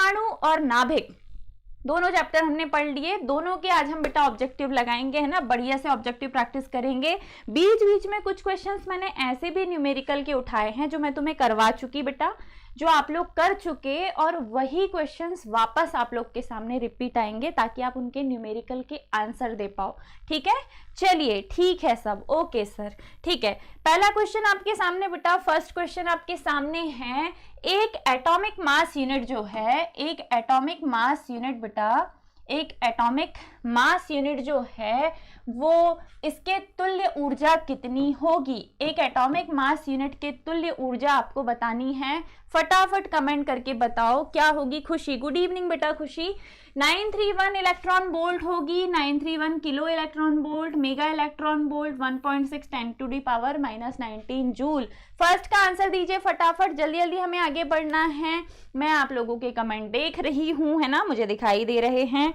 परमाणु और नाभिक दोनों चैप्टर हमने पढ़ लिए, दोनों के आज हम बेटा ऑब्जेक्टिव लगाएंगे, है ना, बढ़िया से ऑब्जेक्टिव प्रैक्टिस करेंगे। बीच बीच में कुछ क्वेश्चंस मैंने ऐसे भी न्यूमेरिकल के उठाए हैं जो मैं तुम्हें करवा चुकी बेटा, जो आप लोग कर चुके, और वही क्वेश्चंस वापस आप लोग के सामने रिपीट आएंगे ताकि आप उनके न्यूमेरिकल के आंसर दे पाओ। ठीक है, चलिए ठीक है सब, ओके सर, ठीक है। पहला क्वेश्चन आपके सामने बेटा, फर्स्ट क्वेश्चन आपके सामने है, एक एटॉमिक मास यूनिट जो है, एक एटॉमिक मास यूनिट बेटा, एक एटॉमिक मास यूनिट जो है वो इसके तुल्य ऊर्जा कितनी होगी? एक एटॉमिक मास यूनिट के तुल्य ऊर्जा आपको बतानी है, फटाफट कमेंट करके बताओ क्या होगी। खुशी, गुड इवनिंग बेटा खुशी। 931 इलेक्ट्रॉन वोल्ट होगी, 931 kilo electron volt, mega electron volt 1.6 10⁻⁻19 joule. First का आंसर दीजिए फटाफट, जल्दी जल्दी हमें आगे बढ़ना है। मैं आप लोगों के कमेंट देख रही हूं, है ना, मुझे दिखाई दे रहे हैं।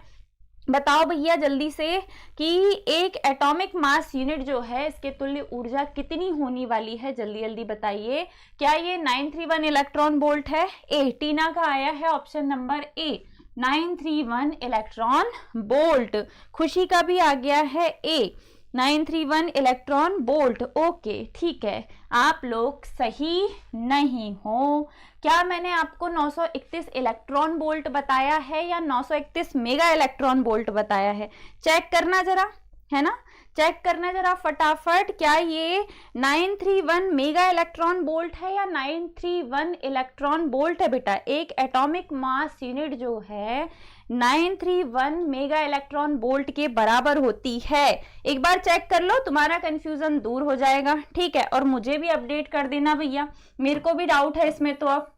बताओ भैया जल्दी से कि एक एटॉमिक मास यूनिट जो है इसके तुल्य ऊर्जा कितनी होने वाली है, जल्दी जल्दी बताइए। क्या ये 931 इलेक्ट्रॉन वोल्ट है? ए, टीना का आया है ऑप्शन नंबर ए, 931 इलेक्ट्रॉन वोल्ट। खुशी का भी आ गया है ए, 931 इलेक्ट्रॉन वोल्ट। ओके ठीक है, आप लोग सही नहीं हो। क्या मैंने आपको 931 इलेक्ट्रॉन वोल्ट बताया है या 931 मेगा इलेक्ट्रॉन वोल्ट बताया है? चेक करना जरा, है ना, चेक करना जरा फटाफट। क्या ये 931 मेगा इलेक्ट्रॉन वोल्ट है या 931 इलेक्ट्रॉन वोल्ट है बेटा? एक एटॉमिक मास यूनिट जो है 931 मेगा इलेक्ट्रॉन वोल्ट के बराबर होती है। एक बार चेक कर लो, तुम्हारा कंफ्यूजन दूर हो जाएगा। ठीक है, और मुझे भी अपडेट कर देना भैया, मेरे को भी डाउट है इसमें। तो अब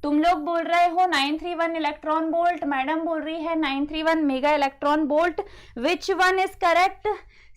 तुम लोग बोल रहे हो 931 इलेक्ट्रॉन वोल्ट, मैडम बोल रही है 931 mega electron volt, which one is correct?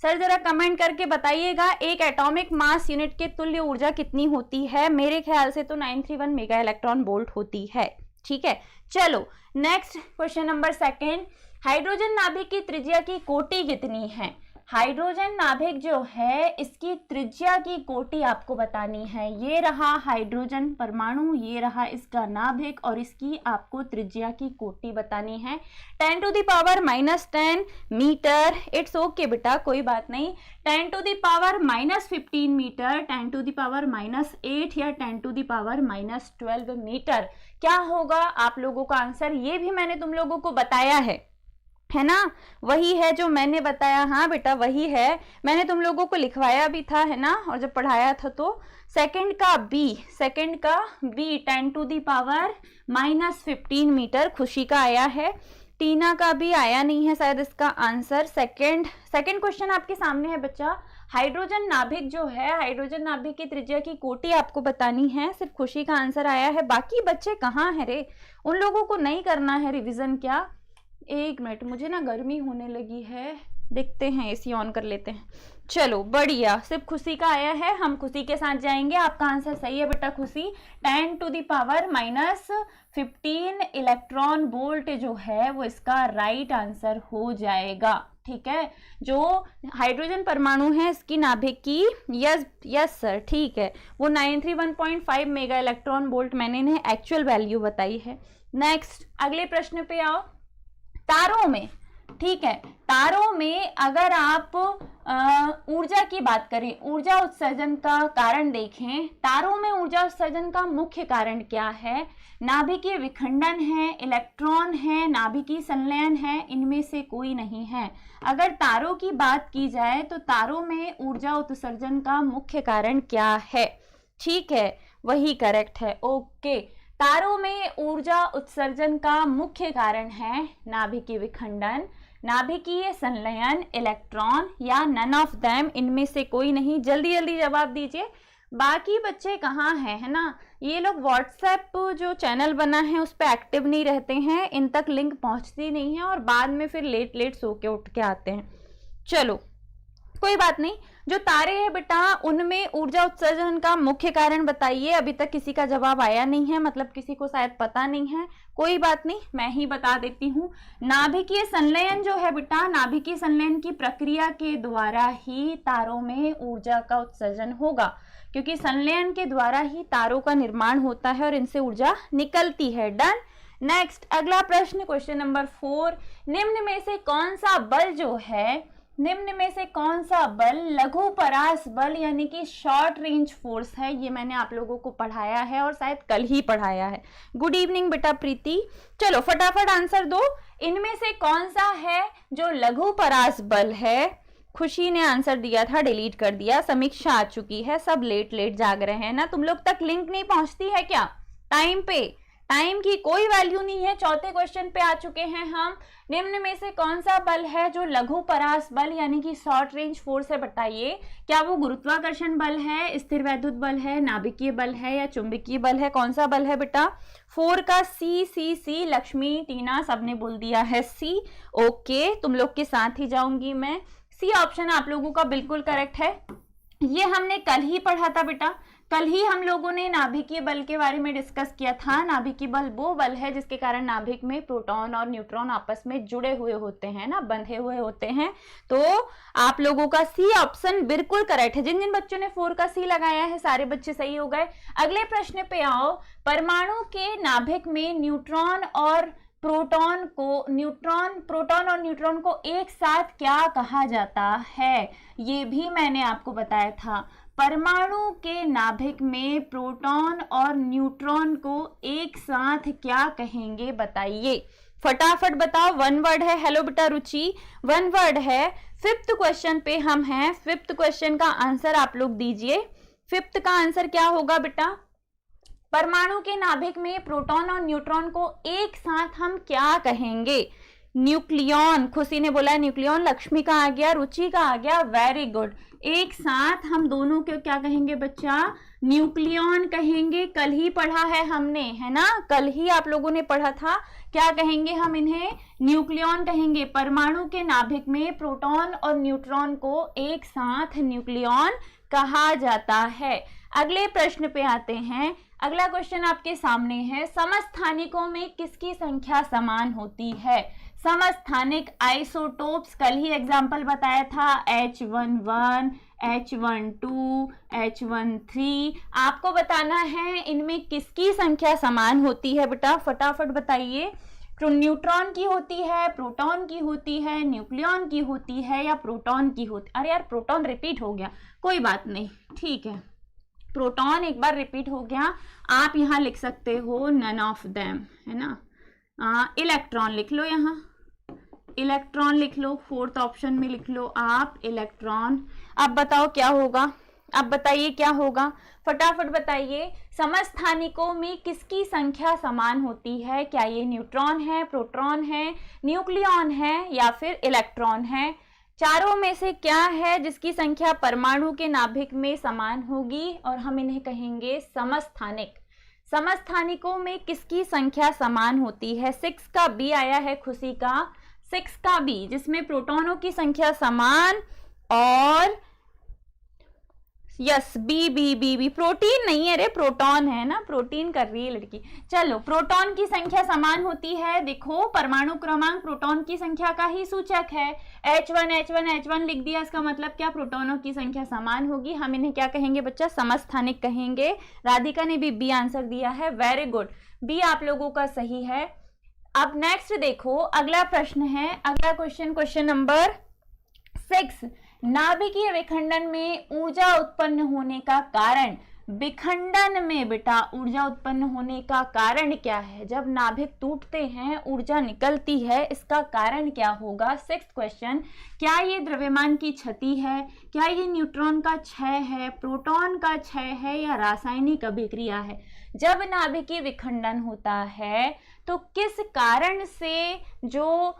Sir जरा कमेंट करके बताइएगा, एक एटॉमिक मास यूनिट के तुल्य ऊर्जा कितनी होती है? मेरे ख्याल से तो 931 मेगा इलेक्ट्रॉन वोल्ट होती है। ठीक है, चलो next question number second, hydrogen नाभिक की त्रिज्या की कोटि कितनी है? हाइड्रोजन नाभिक जो है इसकी त्रिज्या की कोटि आपको बतानी है। ये रहा हाइड्रोजन परमाणु, ये रहा इसका नाभिक, और इसकी आपको त्रिज्या की कोटि बतानी है। 10⁻⁻10 मीटर, इट्स ओके बेटा, कोई बात नहीं। 10⁻⁻15 मीटर, 10⁻⁻8 या 10⁻⁻12 मीटर। क्या होगा आप लोगों का आंसर? ये भी मैंने तुम लोगों को बताया है ना, वही है जो मैंने बताया। हाँ बेटा वही है, मैंने तुम लोगों को लिखवाया भी था, है ना, और जब पढ़ाया था तो सेकंड का बी 10⁻⁻15 मीटर खुशी का आया है। टीना का भी आया नहीं है शायद इसका आंसर। सेकंड क्वेश्चन आपके सामने है बच्चा, हाइड्रोजन नाभिक जो है, हाइड्रोजन नाभिक की त्रिज्या की कोटि आपको बतानी है। सिर्फ खुशी का आंसर आया है, बाकी बच्चे कहाँ है रे? उन लोगों को नहीं करना है रिविजन क्या? एक मिनट, मुझे ना गर्मी होने लगी है, देखते हैं एसी ऑन कर लेते हैं। चलो बढ़िया, सिर्फ खुशी का आया है, हम खुशी के साथ जाएंगे। आपका आंसर सही है बेटा खुशी, 10⁻⁻15 इलेक्ट्रॉन वोल्ट जो है वो इसका राइट आंसर हो जाएगा। ठीक है, जो हाइड्रोजन परमाणु है इसकी नाभिक की, यस सर ठीक है, वो 931.5 मेगा इलेक्ट्रॉन वोल्ट मैंने इन्हें एक्चुअल वैल्यू बताई है। नेक्स्ट अगले प्रश्न पे आओ, तारों में, ठीक है, तारों में अगर आप ऊर्जा की बात करें, ऊर्जा उत्सर्जन का कारण देखें, तारों में ऊर्जा उत्सर्जन का मुख्य कारण क्या है? नाभिकीय विखंडन है, इलेक्ट्रॉन है, नाभिकीय संलयन है, इनमें से कोई नहीं है। अगर तारों की बात की जाए तो तारों में ऊर्जा उत्सर्जन का मुख्य कारण क्या है? ठीक है, वही करेक्ट है। ओके, तारों में ऊर्जा उत्सर्जन का मुख्य कारण है नाभिकीय विखंडन, नाभिकीय संलयन, इलेक्ट्रॉन, या नन ऑफ देम, इनमें से कोई नहीं। जल्दी जल्दी जवाब दीजिए। बाकी बच्चे कहाँ हैं, है ना, ये लोग व्हाट्सएप जो चैनल बना है उस पर एक्टिव नहीं रहते हैं, इन तक लिंक पहुंचती नहीं है और बाद में फिर लेट सो के उठ के आते हैं। चलो कोई बात नहीं, जो तारे हैं बेटा उनमें ऊर्जा उत्सर्जन का मुख्य कारण बताइए। अभी तक किसी का जवाब आया नहीं है, मतलब किसी को शायद पता नहीं है, कोई बात नहीं, मैं ही बता देती हूँ। नाभिकीय संलयन जो है बेटा, नाभिकीय संलयन की प्रक्रिया के द्वारा ही तारों में ऊर्जा का उत्सर्जन होगा, क्योंकि संलयन के द्वारा ही तारों का निर्माण होता है और इनसे ऊर्जा निकलती है। डन। नेक्स्ट अगला प्रश्न, क्वेश्चन नंबर 4, निम्न में से कौन सा बल जो है, निम्न में से कौन सा बल लघु परास बल यानी कि शॉर्ट रेंज फोर्स है? ये मैंने आप लोगों को पढ़ाया है और शायद कल ही पढ़ाया है। गुड इवनिंग बेटा प्रीति। चलो फटाफट आंसर दो, इनमें से कौन सा है जो लघु परास बल है? खुशी ने आंसर दिया था, डिलीट कर दिया। समीक्षा आ चुकी है, सब लेट लेट जाग रहे हैं ना। तुम लोग तक लिंक नहीं पहुंचती है क्या टाइम पे? टाइम की कोई वैल्यू नहीं है। चौथे क्वेश्चन पे आ चुके हैं हम। निम्न में से कौन सा बल है जो लघु परास बल यानी कि शॉर्ट रेंज फोर्स है? बताइए, क्या वो गुरुत्वाकर्षण बल है, स्थिर वैद्युत बल है, नाभिकीय बल है या चुंबकीय बल है? कौन सा बल है बेटा? 4 का सी। लक्ष्मी, टीना सबने बोल दिया है सी। ओके, तुम लोग के साथ ही जाऊंगी मैं। सी ऑप्शन आप लोगों का बिल्कुल करेक्ट है। ये हमने कल ही पढ़ा था बेटा, कल ही हम लोगों ने नाभिकीय बल के बारे में डिस्कस किया था। नाभिकीय बल वो बल है जिसके कारण नाभिक में प्रोटॉन और न्यूट्रॉन आपस में जुड़े हुए होते हैं ना, बंधे हुए होते हैं। तो आप लोगों का सी ऑप्शन बिल्कुल करेक्ट है। जिन जिन बच्चों ने 4 का सी लगाया है सारे बच्चे सही हो गए। अगले प्रश्न पे आओ। परमाणु के नाभिक में न्यूट्रॉन और प्रोटॉन और न्यूट्रॉन को एक साथ क्या कहा जाता है? ये भी मैंने आपको बताया था। परमाणु के नाभिक में प्रोटॉन और न्यूट्रॉन को एक साथ क्या कहेंगे? बताइए, फटाफट बताओ। 1 वर्ड है। हेलो बेटा रुचि, 1 वर्ड है। 5th क्वेश्चन पे हम हैं। 5th क्वेश्चन का आंसर आप लोग दीजिए। 5th का आंसर क्या होगा बेटा? परमाणु के नाभिक में प्रोटॉन और न्यूट्रॉन को एक साथ हम क्या कहेंगे? न्यूक्लियॉन। खुशी ने बोला न्यूक्लियॉन। लक्ष्मी का आ गया, रुचि का आ गया, वेरी गुड। एक साथ हम दोनों को क्या कहेंगे बच्चा? न्यूक्लियॉन कहेंगे। कल ही पढ़ा है हमने, है ना, कल ही आप लोगों ने पढ़ा था। क्या कहेंगे हम इन्हें? न्यूक्लियॉन कहेंगे। परमाणु के नाभिक में प्रोटॉन और न्यूट्रॉन को एक साथ न्यूक्लियॉन कहा जाता है। अगले प्रश्न पे आते हैं। अगला क्वेश्चन आपके सामने है। समस्थानिकों में किसकी संख्या समान होती है? समस्थानिक आइसोटोप्स कल ही एग्जाम्पल बताया था। H11, H12, H13। आपको बताना है इनमें किसकी संख्या समान होती है बेटा, फटाफट बताइए। तो न्यूट्रॉन की होती है, प्रोटॉन की होती है, न्यूक्लियॉन की होती है या प्रोटॉन की होती? अरे यार प्रोटॉन रिपीट हो गया, कोई बात नहीं, ठीक है। प्रोटॉन एक बार रिपीट हो गया। आप यहाँ लिख सकते हो नन ऑफ देम, है ना। इलेक्ट्रॉन लिख लो, यहाँ इलेक्ट्रॉन लिख लो। 4th ऑप्शन में लिख लो आप इलेक्ट्रॉन। अब बताओ क्या होगा? अब बताइए क्या होगा, फटाफट बताइए। समस्थानिकों में किसकी संख्या समान होती है? क्या ये न्यूट्रॉन है, प्रोटॉन है, न्यूक्लियॉन है या फिर इलेक्ट्रॉन है? चारों में से क्या है जिसकी संख्या परमाणु के नाभिक में समान होगी और हम इन्हें कहेंगे समस्थानिक? समस्थानिकों में किसकी संख्या समान होती है? 6 का बी आया है खुशी का, 6 का बी, जिसमें प्रोटॉनों की संख्या समान और यस बी प्रोटीन नहीं है रे, प्रोटॉन है ना, प्रोटीन कर रही है लड़की। चलो, प्रोटॉन की संख्या समान होती है। देखो परमाणु क्रमांक प्रोटॉन की संख्या का ही सूचक है। H1 लिख दिया, इसका मतलब क्या? प्रोटॉनों की संख्या समान होगी। हम इन्हें क्या कहेंगे बच्चा? समस्थानिक कहेंगे। राधिका ने भी बी आंसर दिया है, वेरी गुड, बी आप लोगों का सही है। अब नेक्स्ट देखो, अगला प्रश्न है। अगला क्वेश्चन नंबर 6। नाभिकीय विखंडन में ऊर्जा उत्पन्न होने का कारण? विखंडन में बेटा ऊर्जा उत्पन्न होने का कारण क्या है? जब नाभिक टूटते हैं ऊर्जा निकलती है, इसका कारण क्या होगा? 6th question. क्या ये द्रव्यमान की क्षति है? क्या ये न्यूट्रॉन का क्षय है, प्रोटॉन का क्षय है या रासायनिक अभिक्रिया है? जब नाभिकीय विखंडन होता है तो किस कारण से जो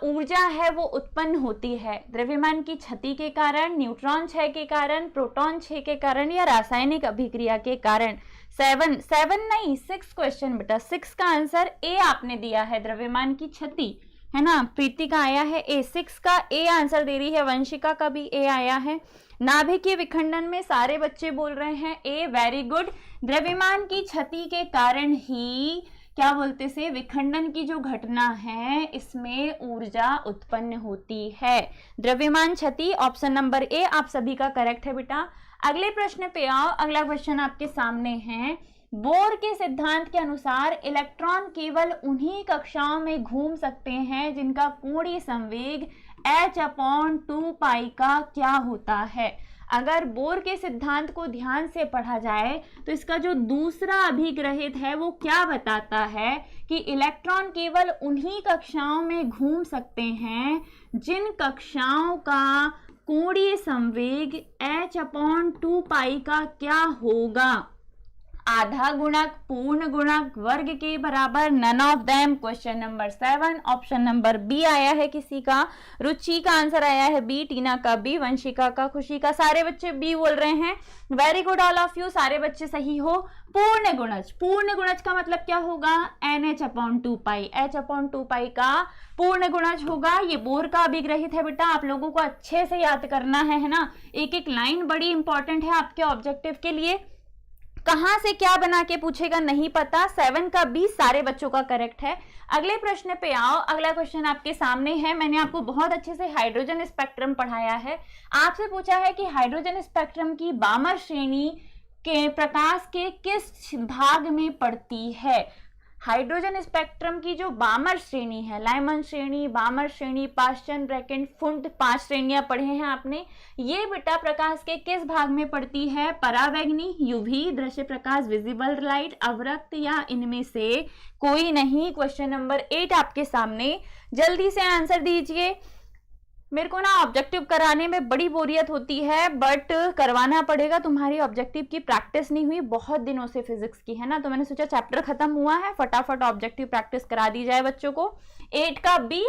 ऊर्जा है वो उत्पन्न होती है? द्रव्यमान की क्षति के कारण, न्यूट्रॉन क्षय के कारण, प्रोटॉन क्षय के कारण या रासायनिक अभिक्रिया के कारण? 7 नहीं, 6 क्वेश्चन बेटा। 6 का आंसर ए आपने दिया है, द्रव्यमान की क्षति, है ना। प्रीति का आया है ए, 6 का ए आंसर दे रही है। वंशिका का भी ए आया है। नाभिकीय विखंडन में सारे बच्चे बोल रहे हैं ए, वेरी गुड। द्रव्यमान की क्षति के कारण ही क्या बोलते से विखंडन की जो घटना है इसमें ऊर्जा उत्पन्न होती है। द्रव्यमान क्षति, ऑप्शन नंबर ए आप सभी का करेक्ट है बेटा। अगले प्रश्न पे आओ। अगला क्वेश्चन आपके सामने है। बोर के सिद्धांत के अनुसार इलेक्ट्रॉन केवल उन्हीं कक्षाओं में घूम सकते हैं जिनका कोणीय संवेग h/2π का क्या होता है। अगर बोर के सिद्धांत को ध्यान से पढ़ा जाए तो इसका जो दूसरा अभिग्रहित है वो क्या बताता है कि इलेक्ट्रॉन केवल उन्हीं कक्षाओं में घूम सकते हैं जिन कक्षाओं का कोणीय संवेग h/2π का क्या होगा। आधा गुणक, पूर्ण गुणक, वर्ग के बराबर, none of them. Question number 7 option number B आया है किसी का। रुचि का आंसर आया है बी, टीना का बी, वंशिका का, खुशी का। सारे बच्चे बी बोल रहे हैं। Very good all of you, सारे बच्चे सही हो। पूर्ण गुणज, पूर्ण गुणज का मतलब क्या होगा? NH/2π, h/2π का पूर्ण गुणज होगा। ये बोर का अभिग्रहित है बेटा, आप लोगों को अच्छे से याद करना है ना। एक एक लाइन बड़ी इंपॉर्टेंट है आपके ऑब्जेक्टिव के लिए। कहां से क्या बना के पूछेगा नहीं पता। 7 का बी सारे बच्चों का करेक्ट है। अगले प्रश्न पे आओ। अगला क्वेश्चन आपके सामने है। मैंने आपको बहुत अच्छे से हाइड्रोजन स्पेक्ट्रम पढ़ाया है। आपसे पूछा है कि हाइड्रोजन स्पेक्ट्रम की बामर श्रेणी के प्रकाश के किस भाग में पड़ती है। हाइड्रोजन स्पेक्ट्रम की जो बामर श्रेणी है, लाइमन श्रेणी, बामर श्रेणी, पाश्चन, ब्रैकेट, फुंट, 5 श्रेणियां पढ़े हैं आपने। ये बेटा प्रकाश के किस भाग में पड़ती है? परावैंगनी, यूवी, दृश्य प्रकाश, विजिबल लाइट, अवरक्त या इनमें से कोई नहीं। क्वेश्चन नंबर 8 आपके सामने, जल्दी से आंसर दीजिए। मेरे को ना ऑब्जेक्टिव कराने में बड़ी बोरियत होती है, बट करवाना पड़ेगा। तुम्हारी ऑब्जेक्टिव की प्रैक्टिस नहीं हुई बहुत दिनों से फिजिक्स की, है ना, तो मैंने सोचा चैप्टर खत्म हुआ है, फटाफट ऑब्जेक्टिव प्रैक्टिस करा दी जाए बच्चों को। 8 का बी,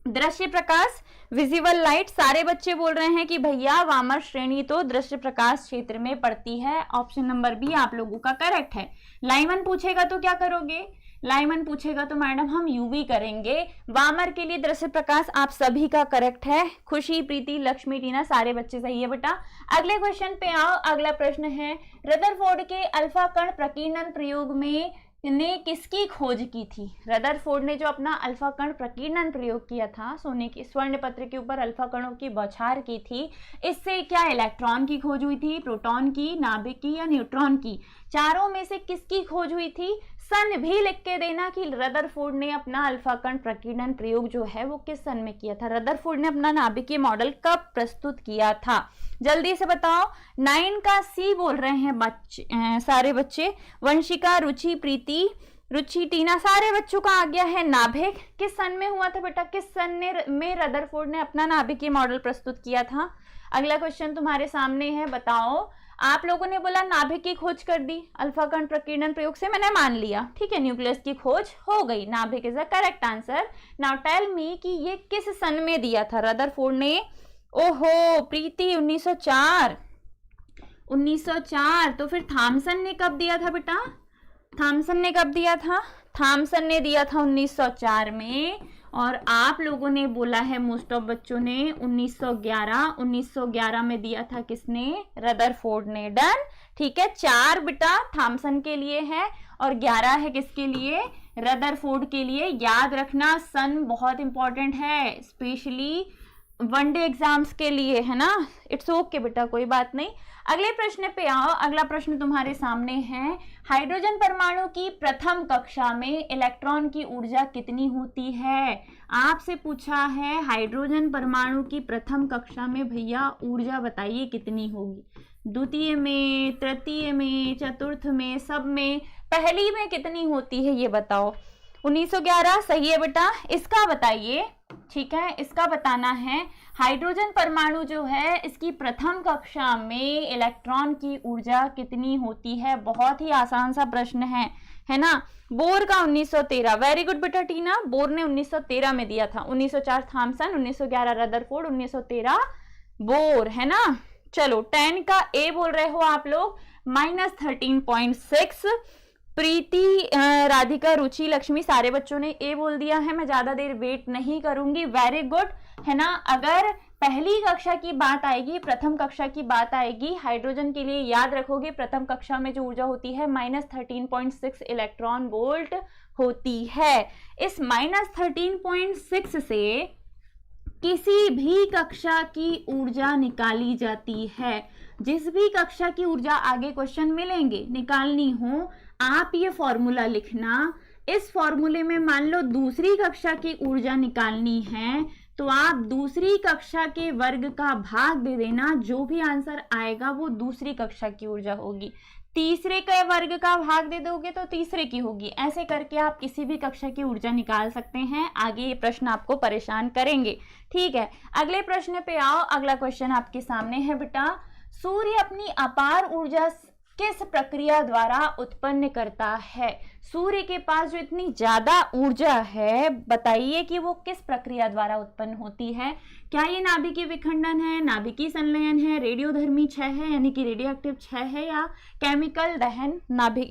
दृश्य प्रकाश, विजिबल लाइट। सारे बच्चे बोल रहे हैं कि भैया वामर श्रेणी तो दृश्य प्रकाश क्षेत्र में पड़ती है। ऑप्शन नंबर बी आप लोगों का करेक्ट है। लाइमन पूछेगा तो क्या करोगे? लाइमन पूछेगा तो मैडम हम यूवी करेंगे। वामर के लिए दृश्य प्रकाश आप सभी का करेक्ट है। खुशी, प्रीति, लक्ष्मी, टीना सारे बच्चे सही है बेटा। अगले क्वेश्चन पे आओ। अगला प्रश्न है, रदरफोर्ड के अल्फा कण प्रकीर्णन प्रयोग में ने किसकी खोज की थी? रदरफोर्ड ने जो अपना अल्फा कण प्रकीर्णन प्रयोग किया था, सोने की स्वर्ण पत्र के ऊपर अल्फा कणों की बौछार की थी, इससे क्या इलेक्ट्रॉन की खोज हुई थी, प्रोटॉन की, नाभिक की या न्यूट्रॉन की? चारों में से किसकी खोज हुई थी? सन भी लिख के देना कि रदरफोर्ड ने अपना अल्फा कण प्रकीर्णन प्रयोग जो है वो किस सन में किया था। रदरफोर्ड ने अपना नाभिकीय मॉडल कब प्रस्तुत किया था? जल्दी से बताओ। 9 का सी बोल रहे हैं बच्चे, सारे बच्चे। वंशिका, रुचि, प्रीति, रुचि, टीना सारे बच्चों का आ गया है नाभिक। किस सन में हुआ था बेटा? किस सन में रदरफोर्ड ने अपना नाभिकीय मॉडल प्रस्तुत किया था? अगला क्वेश्चन तुम्हारे सामने है, बताओ। आप लोगों ने बोला नाभिक की खोज कर दी अल्फा कण प्रकीर्णन प्रयोग से, मैंने मान लिया, ठीक है, न्यूक्लियस की खोज हो गई। नाभिक is the correct answer. Now tell me कि ये किस सन में दिया था रदरफोर्ड ने? ओहो प्रीति, 1904। 1904। तो फिर थॉमसन ने कब दिया था बेटा? थॉमसन ने कब दिया था? थॉमसन ने दिया था 1904 में। और आप लोगों ने बोला है, मोस्ट ऑफ बच्चों ने 1911। 1911 में दिया था किसने? रदरफोर्ड ने। डन, ठीक है। 4 बेटा थॉमसन के लिए है और 11 है किसके लिए? रदरफोर्ड के लिए। याद रखना सन बहुत इंपॉर्टेंट है, स्पेशली वनडे एग्जाम्स के लिए, है ना। इट्स ओके बेटा, कोई बात नहीं। अगले प्रश्न पे आओ। अगला प्रश्न तुम्हारे सामने है, हाइड्रोजन परमाणु की प्रथम कक्षा में इलेक्ट्रॉन की ऊर्जा कितनी होती है? आपसे पूछा है हाइड्रोजन परमाणु की प्रथम कक्षा में भैया ऊर्जा बताइए कितनी होगी। द्वितीय में, तृतीय में, चतुर्थ में, सब में, पहली में कितनी होती है ये बताओ। 1911 सही है बेटा। इसका बताइए, ठीक है, इसका बताना है। हाइड्रोजन परमाणु जो है इसकी प्रथम कक्षा में इलेक्ट्रॉन की ऊर्जा कितनी होती है? बहुत ही आसान सा प्रश्न है ना। बोर का 1913। वेरी गुड बेटा टीना, बोर ने 1913 में दिया था। 1904 थॉमसन, 1911 रदरफोर्ड, 1913 बोर, है ना। चलो 10 का ए बोल रहे हो आप लोग, -13.6। प्रीति, राधिका, रुचि, लक्ष्मी सारे बच्चों ने ए बोल दिया है। मैं ज्यादा देर वेट नहीं करूंगी। वेरी गुड, है ना। अगर पहली कक्षा की बात आएगी, प्रथम कक्षा की बात आएगी हाइड्रोजन के लिए, याद रखोगे प्रथम कक्षा में जो ऊर्जा होती है -13.6 इलेक्ट्रॉन वोल्ट होती है। इस -13.6 से किसी भी कक्षा की ऊर्जा निकाली जाती है। जिस भी कक्षा की ऊर्जा आगे क्वेश्चन मिलेंगे निकालनी हो, आप ये फॉर्मूला लिखना। इस फॉर्मूले में मान लो दूसरी कक्षा की ऊर्जा निकालनी है तो आप दूसरी कक्षा के वर्ग का भाग दे देना, जो भी आंसर आएगा वो दूसरी कक्षा की ऊर्जा होगी। तीसरे के वर्ग का भाग दे दोगे तो तीसरे की होगी। ऐसे करके आप किसी भी कक्षा की ऊर्जा निकाल सकते हैं। आगे ये प्रश्न आपको परेशान करेंगे, ठीक है। अगले प्रश्न पे आओ। अगला क्वेश्चन आपके सामने है बेटा, सूर्य अपनी अपार ऊर्जा किस प्रक्रिया द्वारा उत्पन्न करता है? सूर्य के पास जो इतनी ज्यादा ऊर्जा है, बताइए कि वो किस प्रक्रिया द्वारा उत्पन्न होती है। क्या ये नाभिकीय विखंडन है, नाभिकीय संलयन है, रेडियोधर्मी क्षय है यानी कि रेडियो एक्टिव क्षय है, या केमिकल दहन,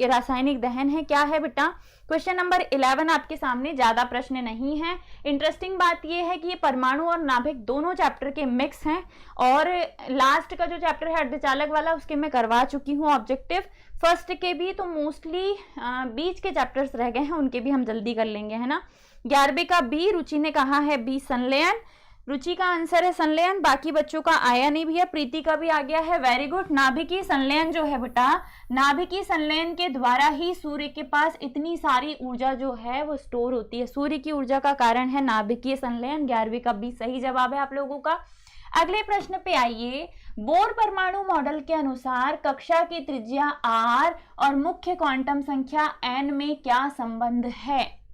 रासायनिक दहन है? क्या है बेटा? क्वेश्चन नंबर 11 आपके सामने। ज्यादा प्रश्न नहीं है। इंटरेस्टिंग बात यह है कि ये परमाणु और नाभिक दोनों चैप्टर के मिक्स हैं, और लास्ट का जो चैप्टर है अर्धचालक वाला उसके मैं करवा चुकी हूँ ऑब्जेक्टिव। फर्स्ट के भी तो मोस्टली बीच के चैप्टर्स रह गए हैं, उनके भी हम जल्दी कर लेंगे, है ना। 11वें का बी, रुचि ने कहा है बी संलयन। रुचि का आंसर है संलयन। बाकी बच्चों का आया नहीं भैया। प्रीति का भी आ गया है, वेरी गुड। नाभिकीय संलयन जो है बेटा, नाभिकीय संलयन के द्वारा ही सूर्य के पास इतनी सारी ऊर्जा जो है वो स्टोर होती है। सूर्य की ऊर्जा का कारण है नाभिकीय संलयन। 11वीं का बी सही जवाब है आप लोगों का। अगले प्रश्न पे आइए। बोर परमाणु मॉडल के अनुसार कक्षा की त्रिज्या r और मुख्य क्वांटम संख्या n में क्या संबंध है?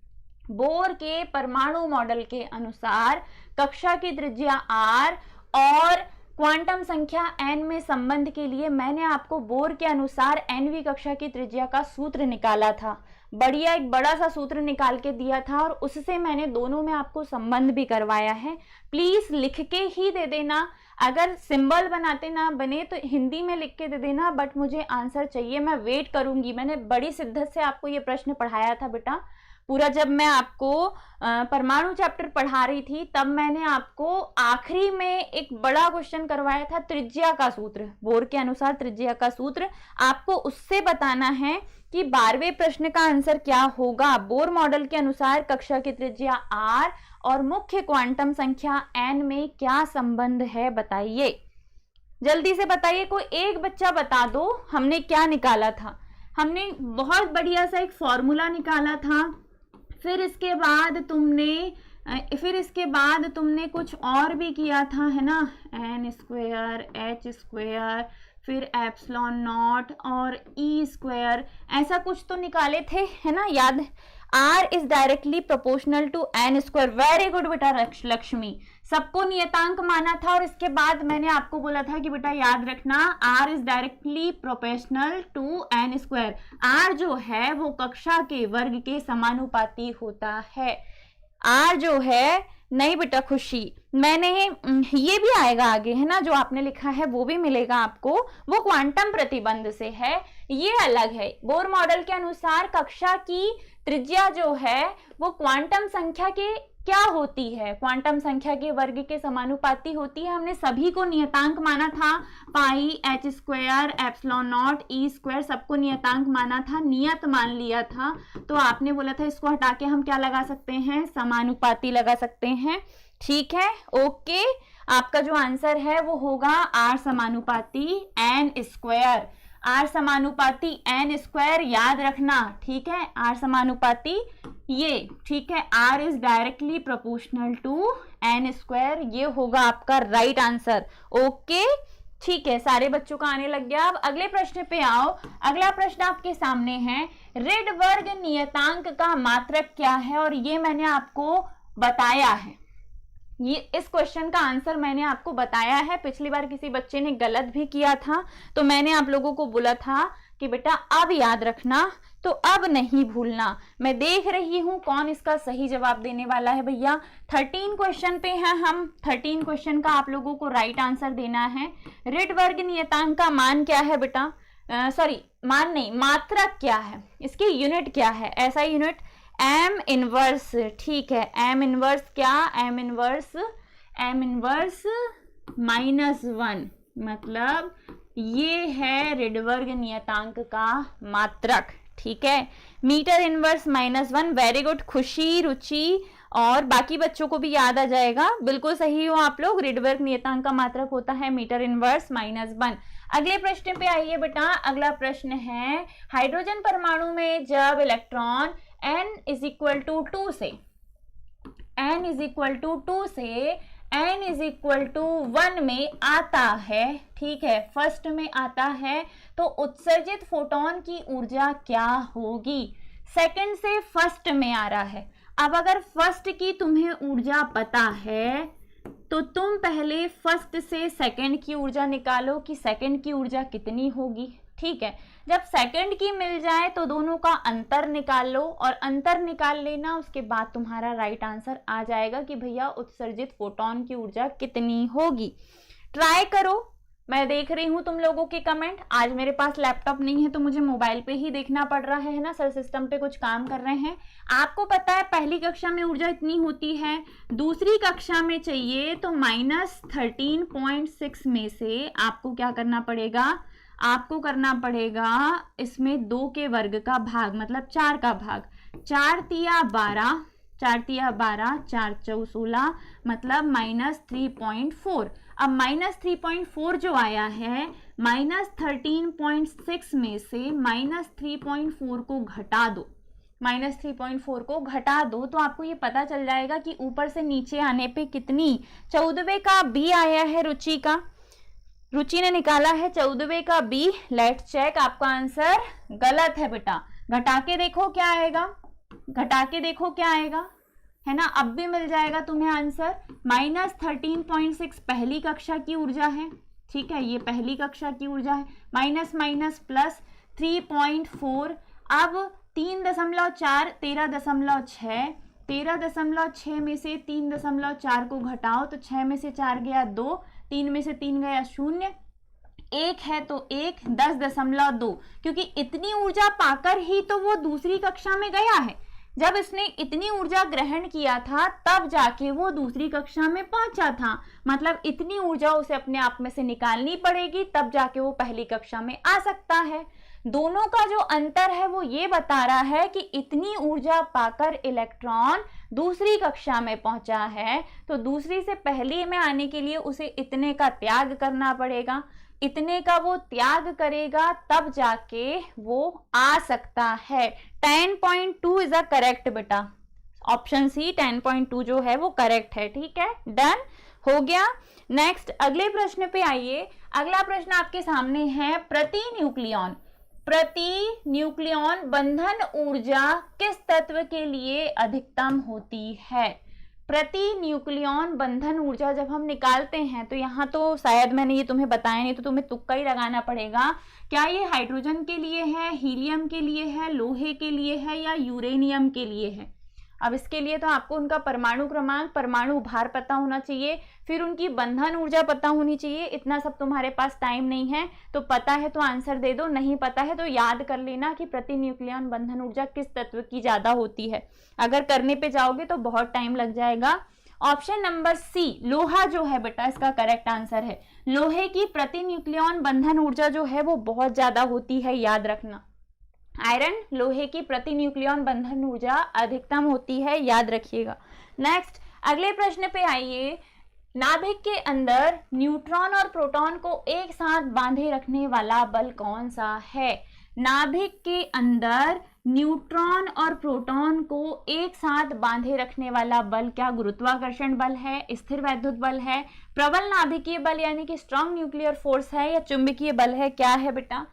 बोर के परमाणु मॉडल के अनुसार कक्षा की त्रिज्या r और क्वांटम संख्या n में संबंध के लिए मैंने आपको बोर के अनुसार nवीं कक्षा की त्रिज्या का सूत्र निकाला था। बढ़िया, एक बड़ा सा सूत्र निकाल के दिया था और उससे मैंने दोनों में आपको संबंध भी करवाया है। प्लीज लिख के ही दे देना। अगर सिंबल बनाते ना बने तो हिंदी में लिख के दे देना, बट मुझे आंसर चाहिए, मैं वेट करूंगी। मैंने बड़ी शिद्दत से आपको ये प्रश्न पढ़ाया था बेटा। पूरा जब मैं आपको परमाणु चैप्टर पढ़ा रही थी तब मैंने आपको आखिरी में एक बड़ा क्वेश्चन करवाया था, त्रिज्या का सूत्र, बोर के अनुसार त्रिज्या का सूत्र। आपको उससे बताना है कि 12वें प्रश्न का आंसर क्या होगा। बोर मॉडल के अनुसार कक्षा की त्रिज्या r और मुख्य क्वांटम संख्या n में क्या संबंध है, बताइए, जल्दी से बताइए। कोई एक बच्चा बता दो हमने क्या निकाला था। हमने बहुत बढ़िया सा एक फॉर्मूला निकाला था, फिर इसके बाद तुमने कुछ और भी किया था, है ना, n² h², फिर एप्सिलॉन नॉट और e², ऐसा कुछ तो निकाले थे, है ना, याद? r is directly proportional to n²। Very good बेटा लक्ष्मी, सबको नियतांक माना था। और इसके बाद मैंने आपको बोला था कि बेटा याद रखना r is directly proportional to n²। r जो है वो कक्षा के वर्ग के समानुपाती होता है। r जो है, नहीं बेटा खुशी, मैंने ये भी आएगा आगे, है ना, जो आपने लिखा है वो भी मिलेगा आपको, वो क्वांटम प्रतिबंध से है, ये अलग है। बोर मॉडल के अनुसार कक्षा की त्रिज्या जो है वो क्वांटम संख्या के क्या होती है, क्वांटम संख्या के वर्ग के समानुपाती होती है। हमने सभी को नियतांक माना था, पाई, h², एप्सिलॉन नॉट, e², सबको नियतांक माना था, नियत मान लिया था। तो आपने बोला था इसको हटा के हम क्या लगा सकते हैं, समानुपाती लगा सकते हैं, ठीक है, ओके। आपका जो आंसर है वो होगा r समानुपाती n²। r समानुपाती n², याद रखना, ठीक है, r समानुपाती ये, ठीक है, r is directly proportional to n², ये होगा आपका राइट आंसर, ओके, ठीक है। सारे बच्चों का आने लग गया। अब अगले प्रश्न पे आओ। अगला प्रश्न आपके सामने है, रिडबर्ग नियतांक का मात्रक क्या है? और ये मैंने आपको बताया है, ये इस क्वेश्चन का आंसर मैंने आपको बताया है। पिछली बार किसी बच्चे ने गलत भी किया था तो मैंने आप लोगों को बोला था कि बेटा अब याद रखना, तो अब नहीं भूलना। मैं देख रही हूं कौन इसका सही जवाब देने वाला है भैया। 13 क्वेश्चन पे हैं हम, 13 क्वेश्चन का आप लोगों को राइट आंसर देना है। रिडबर्ग नियतांक का मान क्या है बेटा, सॉरी मान नहीं, मात्रक क्या है, इसकी यूनिट क्या है? ऐसा यूनिट m इनवर्स, ठीक है, m इनवर्स क्या, m इनवर्स -1, मतलब ये है रिडबर्ग नियतांक का मात्रक, ठीक है। मीटर इनवर्स -1, वेरी गुड खुशी, रुचि और बाकी बच्चों को भी याद आ जाएगा। बिल्कुल सही हो आप लोग। रिडबर्ग नियतांक का मात्रक होता है मीटर इनवर्स -1। अगले प्रश्न पे आइए बेटा। अगला प्रश्न है हाइड्रोजन परमाणु में जब इलेक्ट्रॉन n = 2 से n = 2 से n = 1 में आता है, ठीक है, फर्स्ट में आता है, तो उत्सर्जित फोटोन की ऊर्जा क्या होगी? सेकंड से फर्स्ट में आ रहा है। अब अगर फर्स्ट की तुम्हें ऊर्जा पता है तो तुम पहले फर्स्ट से सेकंड की ऊर्जा निकालो कि सेकंड की ऊर्जा कितनी होगी, ठीक है। जब सेकंड की मिल जाए तो दोनों का अंतर निकाल लो और अंतर निकाल लेना, उसके बाद तुम्हारा राइट आंसर आ जाएगा कि भैया उत्सर्जित फोटोन की ऊर्जा कितनी होगी। ट्राई करो। मैं देख रही हूं तुम लोगों के कमेंट। आज मेरे पास लैपटॉप नहीं है तो मुझे मोबाइल पे ही देखना पड़ रहा है ना, सर सिस्टम पे कुछ काम कर रहे हैं। आपको पता है पहली कक्षा में ऊर्जा इतनी होती है, दूसरी कक्षा में चाहिए तो -13.6 में से आपको क्या करना पड़ेगा? आपको करना पड़ेगा इसमें 2 के वर्ग का भाग, मतलब 4 का भाग। 4 तिया 12, 4 तिया 12, 4 चौ 16, मतलब -3.4। अब -3.4 जो आया है, -13.6 में से -3.4 को घटा दो, -3.4 को घटा दो तो आपको ये पता चल जाएगा कि ऊपर से नीचे आने पे कितनी। 14वें का बी आया है रुचि का, रुचि ने निकाला है 14वें का बी। लेट चेक, आपका आंसर गलत है बेटा। घटा के देखो क्या आएगा, घटा के देखो क्या आएगा, है ना। अब भी मिल जाएगा तुम्हें आंसर। -13.6 पहली कक्षा की ऊर्जा है, ठीक है, ये पहली कक्षा की ऊर्जा है। माइनस माइनस प्लस 3.4, अब 3.4 13.6, 13.6 में से 3.4 को घटाओ तो 6 में से 4 गया 2, 3 में से 3 गया 0, 1 है तो 1, 10.2, क्योंकि इतनी ऊर्जा पाकर ही तो वो दूसरी कक्षा में गया है। जब इसने इतनी ऊर्जा ग्रहण किया था तब जाके वो दूसरी कक्षा में पहुंचा था, मतलब इतनी ऊर्जा उसे अपने आप में से निकालनी पड़ेगी तब जाके वो पहली कक्षा में आ सकता है। दोनों का जो अंतर है वो ये बता रहा है कि इतनी ऊर्जा पाकर इलेक्ट्रॉन दूसरी कक्षा में पहुंचा है, तो दूसरी से पहली में आने के लिए उसे इतने का त्याग करना पड़ेगा, इतने का वो त्याग करेगा तब जाके वो आ सकता है। 10.2 इज अ करेक्ट बेटा, ऑप्शन सी 10.2 जो है वो करेक्ट है, ठीक है, डन हो गया। नेक्स्ट अगले प्रश्न पे आइए। अगला प्रश्न आपके सामने है प्रति न्यूक्लियॉन बंधन ऊर्जा किस तत्व के लिए अधिकतम होती है? प्रति न्यूक्लियॉन बंधन ऊर्जा जब हम निकालते हैं तो यहाँ तो शायद मैंने ये तुम्हें बताया नहीं तो तुम्हें तुक्का ही लगाना पड़ेगा। क्या ये हाइड्रोजन के लिए है, हीलियम के लिए है, लोहे के लिए है या यूरेनियम के लिए है? अब इसके लिए तो आपको उनका परमाणु क्रमांक, परमाणु भार पता होना चाहिए, फिर उनकी बंधन ऊर्जा पता होनी चाहिए। इतना सब तुम्हारे पास टाइम नहीं है, तो पता है तो आंसर दे दो, नहीं पता है तो याद कर लेना कि प्रति न्यूक्लियॉन बंधन ऊर्जा किस तत्व की ज्यादा होती है। अगर करने पे जाओगे तो बहुत टाइम लग जाएगा। ऑप्शन नंबर सी लोहा जो है बेटा इसका करेक्ट आंसर है। लोहे की प्रति न्यूक्लियॉन बंधन ऊर्जा जो है वो बहुत ज्यादा होती है, याद रखना। आयरन लोहे की प्रति न्यूक्लियॉन बंधन ऊर्जा अधिकतम होती है, याद रखिएगा। नेक्स्ट अगले प्रश्न पे आइए। नाभिक के अंदर न्यूट्रॉन और प्रोटॉन को एक साथ बांधे रखने वाला बल कौन सा है? नाभिक के अंदर न्यूट्रॉन और प्रोटॉन को एक साथ बांधे रखने वाला बल क्या गुरुत्वाकर्षण बल है, स्थिर वैद्युत बल है, प्रबल नाभिकीय बल यानी कि स्ट्रॉन्ग न्यूक्लियर फोर्स है, या चुंबकीय बल है? क्या है बेटा?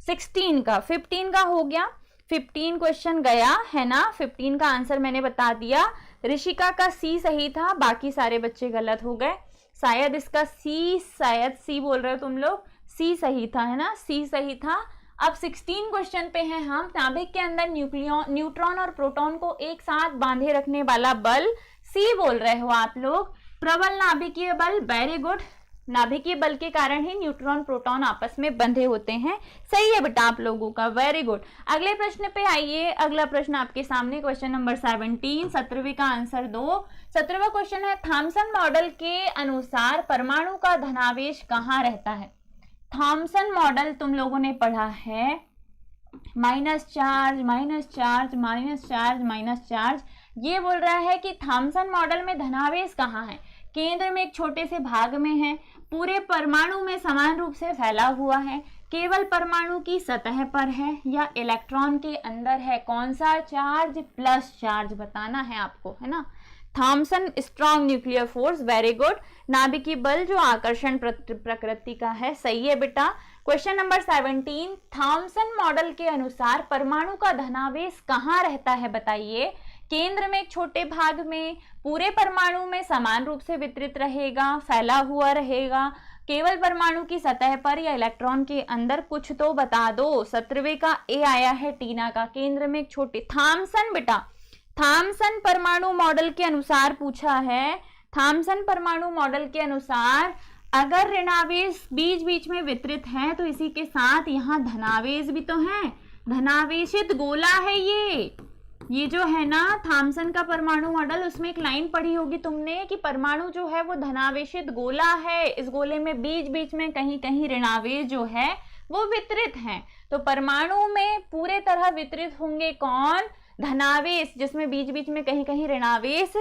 16 का 15 का हो गया। 15 क्वेश्चन गया है ना, 15 का आंसर मैंने बता दिया। ऋषिका का सी सही था, बाकी सारे बच्चे गलत हो गए। शायद इसका सी, शायद सी बोल रहे हो तुम लोग, सी सही था, है ना, सी सही था। अब 16 क्वेश्चन पे हैं हम। नाभिक के अंदर न्यूट्रॉन और प्रोटॉन को एक साथ बांधे रखने वाला बल सी बोल रहे हो आप लोग। प्रबल नाभिकीय बल, वेरी गुड। नाभिकीय बल के कारण ही न्यूट्रॉन प्रोटॉन आपस में बंधे होते हैं, सही है बेटा आप लोगों का, वेरी गुड। अगले प्रश्न पे आइए। अगला प्रश्न आपके सामने क्वेश्चन नंबर 17, 17वीं का आंसर दो। 17वां क्वेश्चन है थॉमसन मॉडल के अनुसार परमाणु का धनावेश कहाँ रहता है? थॉमसन मॉडल तुम लोगों ने पढ़ा है, minus charge minus charge minus charge minus charge. ये बोल रहा है कि थॉमसन मॉडल में धनावेश कहाँ है, केंद्र में एक छोटे से भाग में है, पूरे परमाणु में समान रूप से फैला हुआ है, केवल परमाणु की सतह पर है, या इलेक्ट्रॉन के अंदर है। कौन सा चार्ज? प्लस चार्ज बताना है आपको, है ना। Thomson strong nuclear force, very good. नाभिकीय बल जो आकर्षण प्रकृति का है, सही है बेटा। क्वेश्चन नंबर 17, थॉमसन मॉडल के अनुसार परमाणु का धनावेश कहाँ रहता है बताइए। केंद्र में एक छोटे भाग में, पूरे परमाणु में समान रूप से वितरित रहेगा, फैला हुआ रहेगा, केवल परमाणु की सतह पर या इलेक्ट्रॉन के अंदर। कुछ तो बता दो। 17वें का ए आया है टीना का, केंद्र में एक छोटे। थॉमसन बेटा, थॉमसन परमाणु मॉडल के अनुसार पूछा है। थॉमसन परमाणु मॉडल के अनुसार अगर ऋणावेश बीच बीच में वितरित है तो इसी के साथ यहाँ धनावेश भी तो है, धनावेशित गोला है ये जो है ना थॉमसन का परमाणु मॉडल, उसमें एक लाइन पढ़ी होगी तुमने कि परमाणु जो है वो धनावेशित गोला है। इस गोले में बीच बीच में कहीं कहीं ऋणावेश जो है वो वितरित है। तो परमाणु में पूरे तरह वितरित होंगे कौन? धनावेश, जिसमें बीच बीच में कहीं कहीं ऋणावेश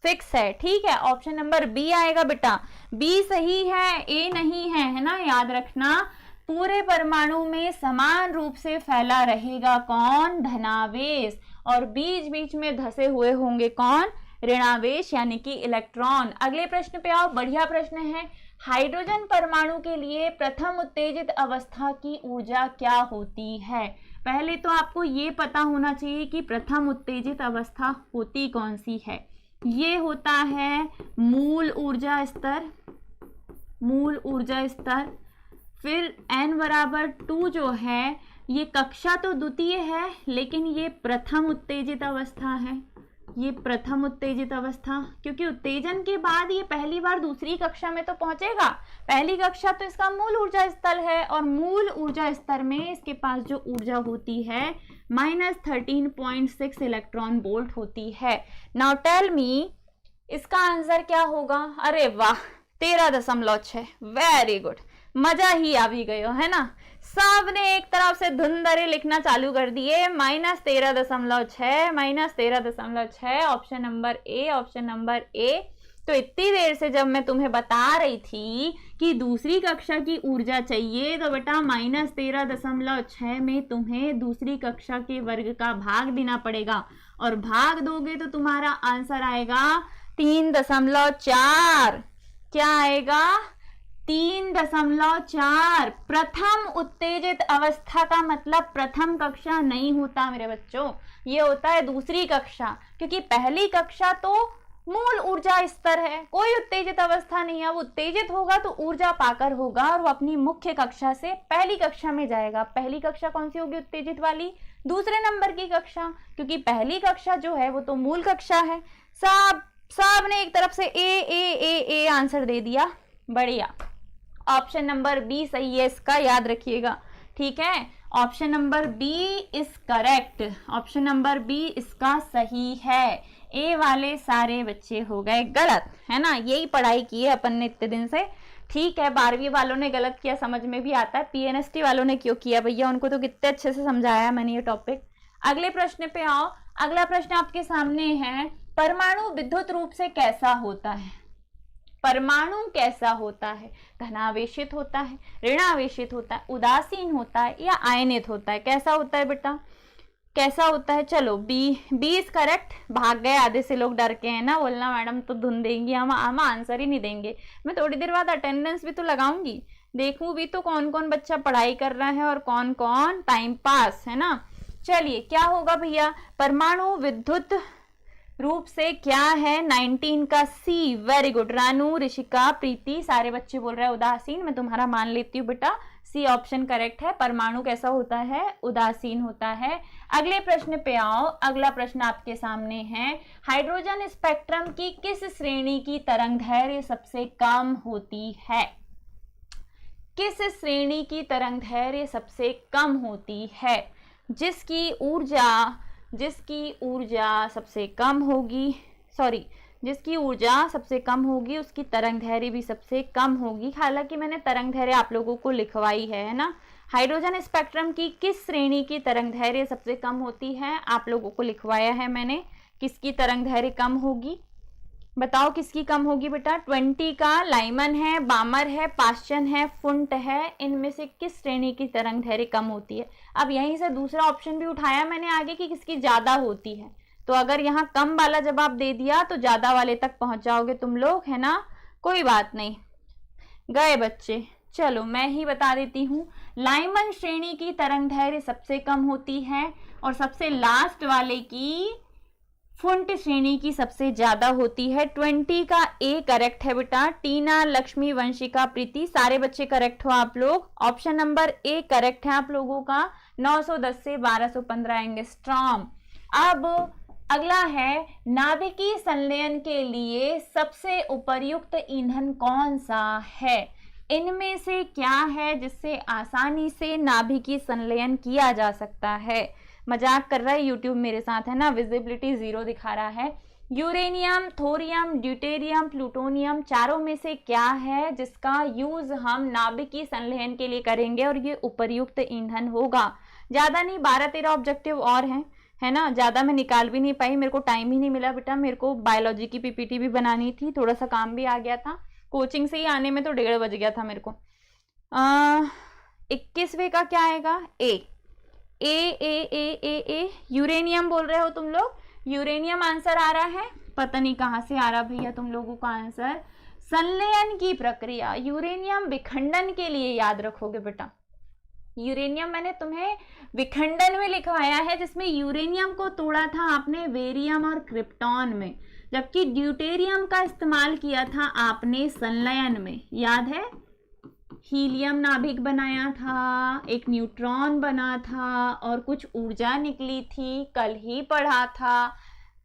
फिक्स है। ठीक है, ऑप्शन नंबर बी आएगा बेटा। बी सही है, ए नहीं है ना, याद रखना। पूरे परमाणु में समान रूप से फैला रहेगा कौन? धनावेश, और बीच बीच में धसे हुए होंगे कौन? ऋणावेश यानी कि इलेक्ट्रॉन। अगले प्रश्न पे आओ, बढ़िया प्रश्न है। हाइड्रोजन परमाणु के लिए प्रथम उत्तेजित अवस्था की ऊर्जा क्या होती है? पहले तो आपको ये पता होना चाहिए कि प्रथम उत्तेजित अवस्था होती कौन सी है। ये होता है मूल ऊर्जा स्तर, मूल ऊर्जा स्तर। फिर n बराबर 2 जो है, ये कक्षा तो द्वितीय है लेकिन ये प्रथम उत्तेजित अवस्था है, ये प्रथम उत्तेजित अवस्था, क्योंकि उत्तेजन के बाद ये पहली बार दूसरी कक्षा में तो पहुंचेगा। पहली कक्षा तो इसका मूल ऊर्जा स्तर है, और मूल ऊर्जा स्तर में इसके पास जो ऊर्जा होती है -13.6 इलेक्ट्रॉन वोल्ट होती है। नाउ टेल मी, इसका आंसर क्या होगा? अरे वाह, 13.6, वेरी गुड, मजा ही आ भी गयो, है ना। सबने एक तरफ से धुंधरे लिखना चालू कर दिए। -13.6, -13.6, ऑप्शन नंबर ए, ऑप्शन नंबर ए। तो इतनी देर से जब मैं तुम्हें बता रही थी कि दूसरी कक्षा की ऊर्जा चाहिए, तो बेटा -13.6 में तुम्हें दूसरी कक्षा के वर्ग का भाग देना पड़ेगा, और भाग दोगे तो तुम्हारा आंसर आएगा 3.4। क्या आएगा? 3.4। प्रथम उत्तेजित अवस्था का मतलब प्रथम कक्षा नहीं होता मेरे बच्चों, ये होता है दूसरी कक्षा, क्योंकि पहली कक्षा तो मूल ऊर्जा स्तर है, कोई उत्तेजित अवस्था नहीं है। अब उत्तेजित होगा तो ऊर्जा पाकर होगा, और वो अपनी मुख्य कक्षा से पहली कक्षा में जाएगा। पहली कक्षा कौन सी होगी उत्तेजित वाली? दूसरे नंबर की कक्षा, क्योंकि पहली कक्षा जो है वो तो मूल कक्षा है। सब ने एक तरफ से ए ए ए ए आंसर दे दिया, बढ़िया। ऑप्शन नंबर बी सही है इसका, याद रखिएगा, ठीक है। Option number B is correct, option number B इसका सही है। ए वाले सारे बच्चे हो गए गलत, है ना। यही पढ़ाई की है अपन ने इतने दिन से, ठीक है। 12वीं वालों ने गलत किया, समझ में भी आता है। पीएनएसटी वालों ने क्यों किया भैया, उनको तो कितने अच्छे से समझाया मैंने ये टॉपिक। अगले प्रश्न पे आओ। अगला प्रश्न आपके सामने है, परमाणु विद्युत रूप से कैसा होता है? परमाणु कैसा होता है? धनावेशित होता है, ऋणावेशित होता है, उदासीन होता है, या आयनित होता है? कैसा होता है बेटा, कैसा होता है? चलो बी इज करेक्ट। भाग गए आधे से लोग, डर के हैं ना, बोलना मैडम तो धुन देंगी, हम आंसर ही नहीं देंगे। मैं थोड़ी देर बाद अटेंडेंस भी तो लगाऊंगी, देखूं भी तो कौन कौन बच्चा पढ़ाई कर रहा है और कौन कौन टाइम पास, है ना। चलिए क्या होगा भैया, परमाणु विद्युत रूप से क्या है? 19 का सी, वेरी गुड। रानू, ऋषिका, प्रीति, सारे बच्चे बोल रहे हैं उदासीन, मैं तुम्हारा मान लेती हूँ बेटा, सी ऑप्शन करेक्ट है। परमाणु कैसा होता है? उदासीन होता है। अगले प्रश्न पे आओ। अगला प्रश्न आपके सामने है, हाइड्रोजन स्पेक्ट्रम की किस श्रेणी की तरंगदैर्घ्य सबसे कम होती है? किस श्रेणी की तरंगदैर्घ्य सबसे कम होती है? जिसकी ऊर्जा सबसे कम होगी, जिसकी ऊर्जा सबसे कम होगी उसकी तरंगदैर्घ्य भी सबसे कम होगी। हालांकि मैंने तरंगदैर्घ्य आप लोगों को लिखवाई है ना। हाइड्रोजन स्पेक्ट्रम की किस श्रेणी की तरंगदैर्घ्य सबसे कम होती है, आप लोगों को लिखवाया है मैंने। किसकी तरंग दैर्घ्य कम होगी? बताओ किसकी कम होगी बेटा? 20 का लाइमन है, बामर है, पाश्चन है, फुंट है, इनमें से किस श्रेणी की तरंग दैर्घ्य कम होती है? अब यहीं से दूसरा ऑप्शन भी उठाया मैंने आगे कि किसकी ज्यादा होती है, तो अगर यहाँ कम वाला जवाब दे दिया तो ज्यादा वाले तक पहुंच जाओगे तुम लोग, है ना? कोई बात नहीं, गए बच्चे। चलो मैं ही बता देती हूँ, लाइमन श्रेणी की तरंग दैर्घ्य सबसे कम होती है और सबसे लास्ट वाले की फुंट श्रेणी की सबसे ज्यादा होती है। 20 का ए करेक्ट है बेटा। टीना, लक्ष्मी, वंशिका, प्रीति, सारे बच्चे करेक्ट हो आप लोग। ऑप्शन नंबर ए करेक्ट है आप लोगों का। 910 से 1215 एंगस्ट्रॉम। अब अगला है, नाभिकीय संलयन के लिए सबसे उपयुक्त ईंधन कौन सा है? इनमें से क्या है जिससे आसानी से नाभिकीय संलयन किया जा सकता है? मजाक कर रहा है यूट्यूब मेरे साथ, है ना? विजिबिलिटी 0 दिखा रहा है। यूरेनियम, थोरियम, ड्यूटेरियम, प्लूटोनियम, चारों में से क्या है जिसका यूज हम नाभिकीय संलयन के लिए करेंगे और ये उपयुक्त ईंधन होगा? ज्यादा नहीं, 12-13 ऑब्जेक्टिव और हैं, है ना? ज्यादा मैं निकाल भी नहीं पाई, मेरे को टाइम ही नहीं मिला बेटा। मेरे को बायोलॉजी की पीपीटी भी बनानी थी, थोड़ा सा काम भी आ गया था, कोचिंग से ही आने में तो 1:30 बज गया था मेरे को। 21वें का क्या आएगा? ए ए ए ए ए ए यूरेनियम बोल रहे हो तुम लोग? यूरेनियम आंसर आ रहा है, पता नहीं कहाँ से आ रहा भैया तुम लोगों का आंसर। संलयन की प्रक्रिया, यूरेनियम विखंडन के लिए याद रखोगे बेटा। यूरेनियम मैंने तुम्हें विखंडन में लिखवाया है, जिसमें यूरेनियम को तोड़ा था आपने बेरियम और क्रिप्टॉन में, जबकि ड्यूटेरियम का इस्तेमाल किया था आपने संलयन में, याद है? हीलियम नाभिक बनाया था, एक न्यूट्रॉन बना था और कुछ ऊर्जा निकली थी। कल ही पढ़ा था,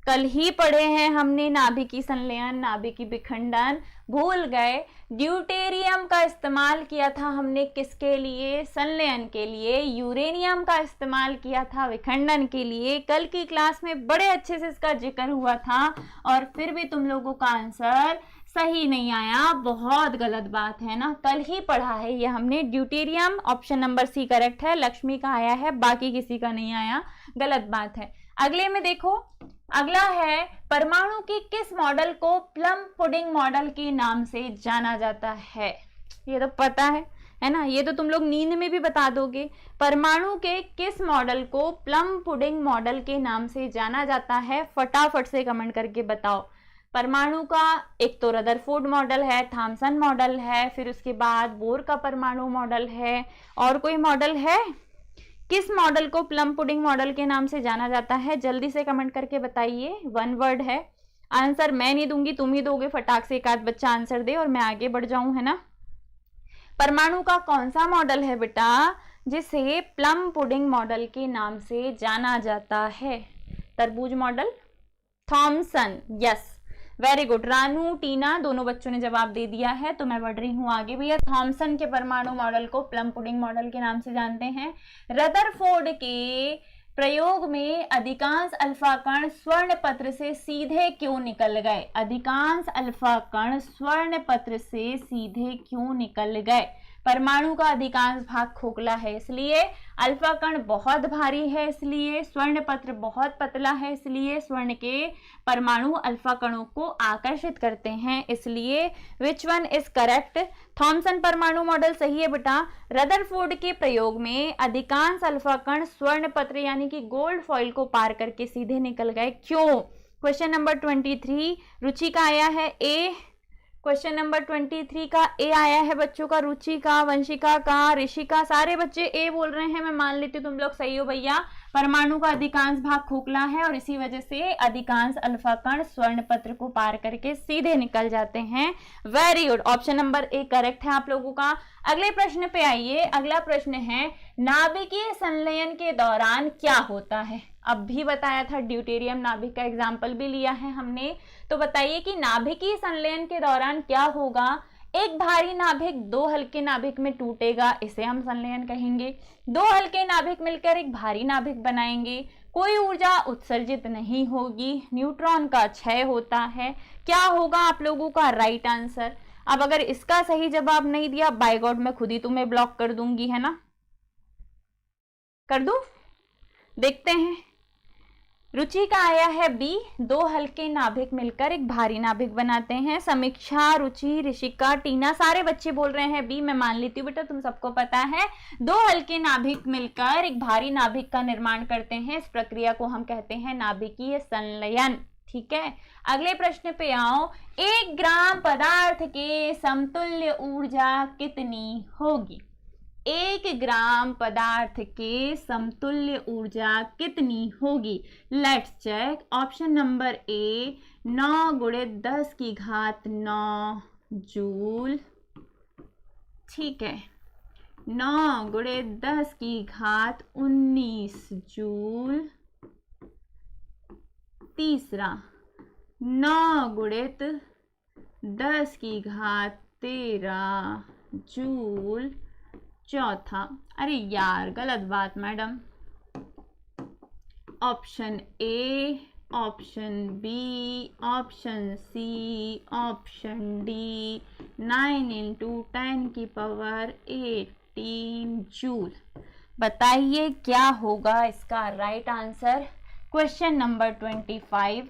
कल ही पढ़े हैं हमने नाभिकीय संलयन, नाभिकीय विखंडन, भूल गए? ड्यूटेरियम का इस्तेमाल किया था हमने किसके लिए? संलयन के लिए। यूरेनियम का इस्तेमाल किया था विखंडन के लिए। कल की क्लास में बड़े अच्छे से इसका जिक्र हुआ था और फिर भी तुम लोगों का आंसर सही नहीं आया, बहुत गलत बात है ना? कल ही पढ़ा है ये हमने। Deuterium option number C correct है, लक्ष्मी का आया है, बाकी किसी का नहीं आया, गलत बात है। अगले में देखो, अगला है, परमाणु की किस मॉडल को प्लम पुडिंग मॉडल के नाम से जाना जाता है? ये तो पता है ना? ये तो तुम लोग नींद में भी बता दोगे। परमाणु के किस मॉडल को प्लम पुडिंग मॉडल के नाम से जाना जाता है? फटाफट से कमेंट करके बताओ। परमाणु का एक तो रदरफोर्ड मॉडल है, थॉमसन मॉडल है, फिर उसके बाद बोर का परमाणु मॉडल है, और कोई मॉडल है? किस मॉडल को प्लम पुडिंग मॉडल के नाम से जाना जाता है? जल्दी से कमेंट करके बताइए। 1 वर्ड है आंसर, मैं नहीं दूंगी, तुम ही दोगे। फटाक से एक आध बच्चा आंसर दे और मैं आगे बढ़ जाऊं, है ना? परमाणु का कौन सा मॉडल है बेटा जिसे प्लम पुडिंग मॉडल के नाम से जाना जाता है? तरबूज model, Thomson, yes, very good. Ranu, Tina दोनों बच्चों ने जवाब दे दिया है, तो मैं बढ़ रही हूँ आगे। भैया थॉमसन के परमाणु मॉडल को प्लम पुडिंग मॉडल के नाम से जानते हैं। रदरफोर्ड के प्रयोग में अधिकांश अल्फा कण स्वर्ण पत्र से सीधे क्यों निकल गए? अधिकांश अल्फा कण स्वर्ण पत्र से सीधे क्यों निकल गए? परमाणु का अधिकांश भाग खोखला है इसलिए, अल्फा कण बहुत भारी है इसलिए, स्वर्ण पत्र बहुत पतला है इसलिए, स्वर्ण के परमाणु अल्फा कणों को आकर्षित करते हैं इसलिए। Which one is correct? Thomson परमाणु मॉडल सही है बेटा। रदरफोर्ड के प्रयोग में अधिकांश अल्फा कण स्वर्ण पत्र यानी कि गोल्ड फॉइल को पार करके सीधे निकल गए, क्यों? क्वेश्चन नंबर 23 रुचि का आया है ए। क्वेश्चन नंबर 23 का ए आया है बच्चों का, रुचि का, वंशिका का, ऋषिका, सारे बच्चे ए बोल रहे हैं। मैं मान लेती हूँ तुम लोग सही हो भैया। परमाणु का अधिकांश भाग खोखला है और इसी वजह से अधिकांश अल्फा कण स्वर्ण पत्र को पार करके सीधे निकल जाते हैं। Very good, option number A correct है आप लोगों का। अगले प्रश्न पे आइए। अगला प्रश्न है, नाभिकीय संलयन के दौरान क्या होता है? अब भी बताया था, ड्यूटेरियम नाभिक का एग्जाम्पल भी लिया है हमने, तो बताइए कि नाभिकीय संलयन के दौरान क्या होगा? एक भारी नाभिक 2 हल्के नाभिक में टूटेगा, इसे हम संलयन कहेंगे। 2 हल्के नाभिक मिलकर एक भारी नाभिक बनाएंगे, कोई ऊर्जा उत्सर्जित नहीं होगी, न्यूट्रॉन का क्षय होता है। क्या होगा आप लोगों का राइट आंसर? अब अगर इसका सही जवाब नहीं दिया, बाय गॉड मैं खुद ही तुम्हें ब्लॉक कर दूंगी, है ना? कर दूं? देखते हैं। रुचि का आया है बी, दो हल्के नाभिक मिलकर एक भारी नाभिक बनाते हैं। समीक्षा, रुचि, ऋषिका, टीना सारे बच्चे बोल रहे हैं बी। मैं मान लेती हूँ बेटा तुम सबको पता है, दो हल्के नाभिक मिलकर एक भारी नाभिक का निर्माण करते हैं। इस प्रक्रिया को हम कहते हैं नाभिकीय संलयन। ठीक है, अगले प्रश्न पे आओ। 1 ग्राम पदार्थ के समतुल्य ऊर्जा कितनी होगी? 1 ग्राम पदार्थ के समतुल्य ऊर्जा कितनी होगी? Let's check. Option number A 9 × 10⁻9 joule. ठीक है, 9 × 10⁻19 जूल। तीसरा 9 × 10⁻13 जूल। चौथा, अरे यार गलत बात madam, option A, option B, option C, option D 9 × 10⁻18 joule. बताइए क्या होगा इसका राइट आंसर? Question number 25।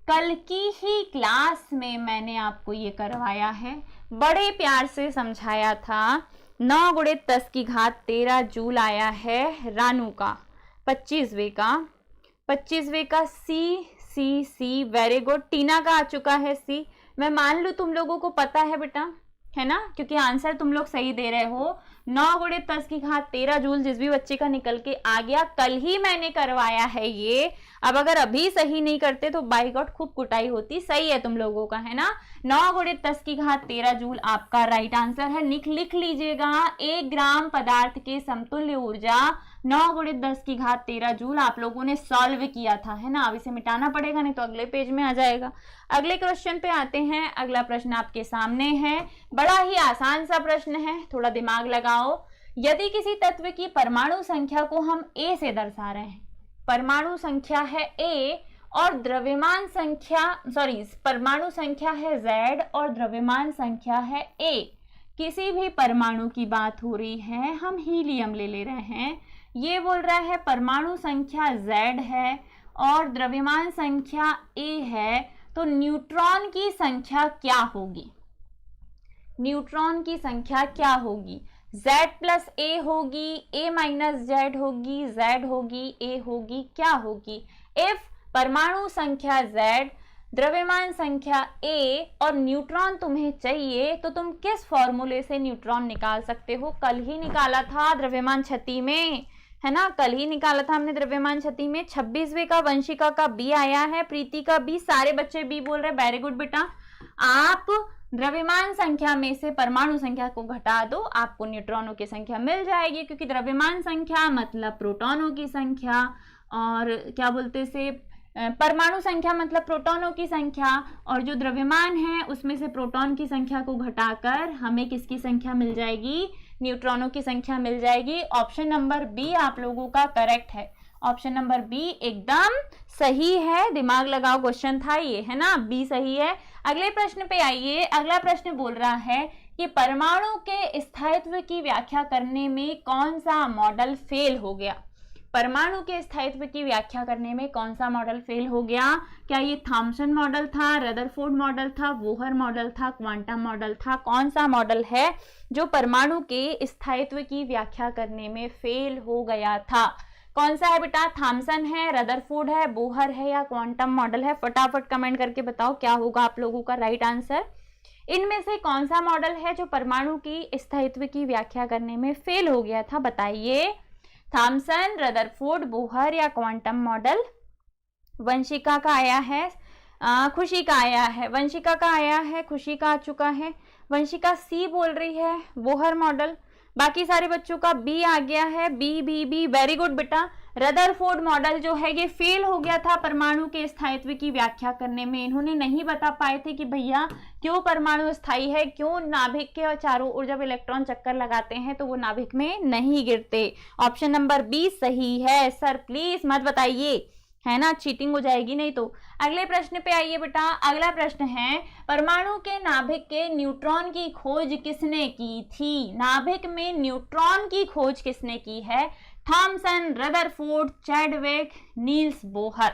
कल की ही क्लास में मैंने आपको ये करवाया है, बड़े प्यार से समझाया था। 9 × 10⁻13 जूल आया है रानू का। 25वें का सी, वेरी गुड। टीना का आ चुका है सी। मैं मान लूँ तुम लोगों को पता है बेटा, है ना, क्योंकि आंसर तुम लोग सही दे रहे हो। 9 × 10⁻13 जूल जिस भी बच्चे का निकल के आ गया, कल ही मैंने करवाया है ये। अब अगर अभी सही नहीं करते तो बाय गॉड खूब कुटाई होती। सही है तुम लोगों का, है ना। 9 × 10⁻13 जूल आपका राइट आंसर है। लिख लीजिएगा। 1 ग्राम पदार्थ के समतुल्य ऊर्जा 9 × 10⁻13 जूल आप लोगों ने सॉल्व किया था, है ना। अब इसे मिटाना पड़ेगा, नहीं तो अगले पेज में आ जाएगा। अगले क्वेश्चन पे आते हैं। अगला प्रश्न आपके सामने है, बड़ा ही आसान सा प्रश्न है, थोड़ा दिमाग लगाओ। यदि किसी तत्व की परमाणु संख्या को हम ए से दर्शा रहे हैं, परमाणु संख्या है ए और द्रव्यमान संख्या परमाणु संख्या है Z और द्रव्यमान संख्या है A। किसी भी परमाणु की बात हो रही है, हम हीलियम ले रहे हैं। ये बोल रहा है परमाणु संख्या Z है और द्रव्यमान संख्या A है, तो न्यूट्रॉन की संख्या क्या होगी? न्यूट्रॉन की संख्या क्या होगी? Z + A होगी, A - Z होगी, Z होगी, A होगी, क्या होगी? इफ परमाणु संख्या Z, द्रव्यमान संख्या A और न्यूट्रॉन तुम्हें चाहिए, तो तुम किस फॉर्मूले से न्यूट्रॉन निकाल सकते हो? कल ही निकाला था द्रव्यमान क्षति में, है ना, कल ही निकाला था हमने द्रव्यमान क्षति में। 26वें का वंशिका का बी आया है, प्रीति का बी, सारे बच्चे बी बोल रहे हैं। वेरी गुड बेटा। आप द्रव्यमान संख्या में से परमाणु संख्या को घटा दो, आपको न्यूट्रॉनों की संख्या मिल जाएगी, क्योंकि द्रव्यमान संख्या मतलब प्रोटॉनों की संख्या और क्या बोलते से परमाणु संख्या मतलब प्रोटॉनों की संख्या, और जो द्रव्यमान है उसमें से प्रोटॉन की संख्या को घटाकर हमें किसकी संख्या मिल जाएगी? न्यूट्रॉनों की संख्या मिल जाएगी। ऑप्शन नंबर बी आप लोगों का करेक्ट है। ऑप्शन नंबर बी एकदम सही है। दिमाग लगाओ, क्वेश्चन था ये, है ना, बी सही है। अगले प्रश्न पे आइए। अगला प्रश्न बोल रहा है कि परमाणु के स्थायित्व की व्याख्या करने में कौन सा मॉडल फेल हो गया? परमाणु के स्थायित्व की व्याख्या करने में कौन सा मॉडल फेल हो गया? क्या ये थॉमसन मॉडल था, रदरफोर्ड मॉडल था, बोहर मॉडल था, क्वांटम मॉडल था? कौन सा मॉडल है जो परमाणु के स्थायित्व की व्याख्या करने में फेल हो गया था? कौन सा है बेटा? थॉमसन है, रदरफोर्ड है, बोहर है या क्वांटम मॉडल है? फटाफट कमेंट करके बताओ क्या होगा आप लोगों का राइट आंसर। इनमें से कौन सा मॉडल है जो परमाणु की स्थायित्व की व्याख्या करने में फेल हो गया था? बताइए। थॉमसन, रदरफोर्ड, बोहर या क्वांटम मॉडल? वंशिका का आया है, खुशी का आया है, वंशिका का आया है, खुशी का आ चुका है। वंशिका सी बोल रही है, बोहर मॉडल। बाकी सारे बच्चों का बी आ गया है, B B B, very good बेटा। रदरफोर्ड मॉडल जो है ये फेल हो गया था परमाणु के स्थायित्व की व्याख्या करने में। इन्होंने नहीं बता पाए थे कि भैया क्यों परमाणु स्थायी है, क्यों नाभिक के चारों ओर जब इलेक्ट्रॉन चक्कर लगाते हैं तो वो नाभिक में नहीं गिरते। ऑप्शन नंबर बी सही है। सर प्लीज मत बताइए, है ना, चीटिंग हो जाएगी नहीं तो। अगले प्रश्न पे आइए बेटा। अगला प्रश्न है, परमाणु के नाभिक के न्यूट्रॉन की खोज किसने की थी? नाभिक में न्यूट्रॉन की खोज किसने की है? Thomson, Rutherford, Chadwick, Niels Bohr.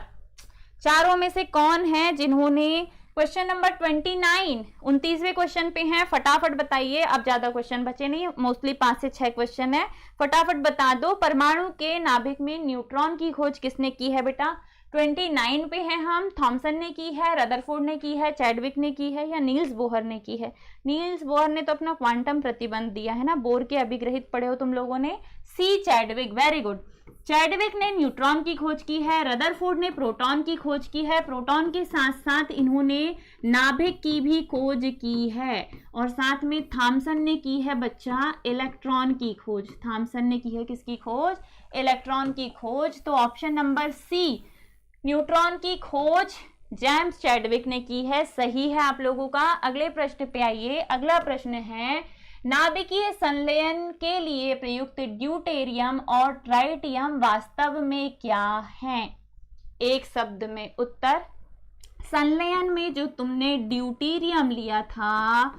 चारों में से कौन है जिन्होंने क्वेश्चन नंबर 29 29वें क्वेश्चन पे हैं, फटाफट बताइए। अब ज्यादा क्वेश्चन बचे नहीं, मोस्टली 5 से 6 क्वेश्चन है, फटाफट बता दो। परमाणु के नाभिक में न्यूट्रॉन की खोज किसने की है बेटा? 29 पे है हम। थॉमसन ने की है, रदरफोर्ड ने की है, चैडविक ने की है या नील्स बोहर ने की है? नील्स बोहर ने तो अपना क्वांटम प्रतिबंध दिया है ना, बोर के अभिग्रहित पढ़े हो तुम लोगों ने। सी चैडविक, वेरी गुड। चैडविक ने न्यूट्रॉन की खोज की है, रदरफोर्ड ने प्रोटॉन की खोज की है, प्रोटॉन के साथ साथ इन्होंने नाभिक की भी खोज की है, और साथ में थॉमसन ने की है बच्चा इलेक्ट्रॉन की खोज। थॉमसन ने की है किसकी खोज? इलेक्ट्रॉन की खोज। तो ऑप्शन नंबर सी, न्यूट्रॉन की खोज जेम्स चैडविक ने की है, सही है आप लोगों का। अगले प्रश्न पे आइए। अगला प्रश्न है, नाभिकीय संलयन के लिए प्रयुक्त ड्यूटेरियम और ट्राइटियम वास्तव में क्या हैं? एक शब्द में उत्तर। संलयन में जो तुमने ड्यूटेरियम लिया था,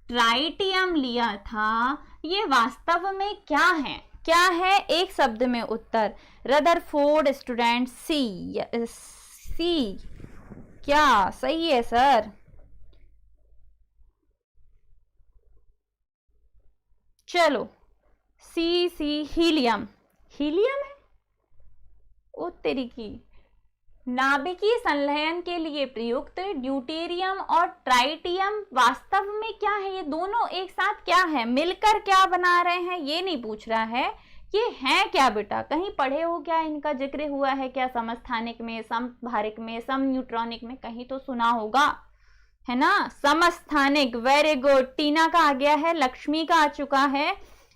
ट्राइटियम लिया था, ये वास्तव में क्या है? क्या है? एक शब्द में उत्तर। रदरफोर्ड स्टूडेंट सी। सी क्या सही है सर? चलो सी हीलियम। हीलियम है? ओ तेरी की। नाभिकीय संलयन के लिए प्रयुक्त ड्यूटेरियम और ट्राइटियम वास्तव में क्या है? ये दोनों एक साथ क्या है, मिलकर क्या बना रहे हैं, ये नहीं पूछ रहा है, ये है क्या बेटा? कहीं पढ़े हो क्या? इनका जिक्र हुआ है क्या? समस्थानिक में, समभारिक में, सम न्यूट्रॉनिक में कहीं तो सुना होगा, है ना? समस्थानिक, वेरी गुड। टीना का आ गया है, लक्ष्मी का आ चुका है।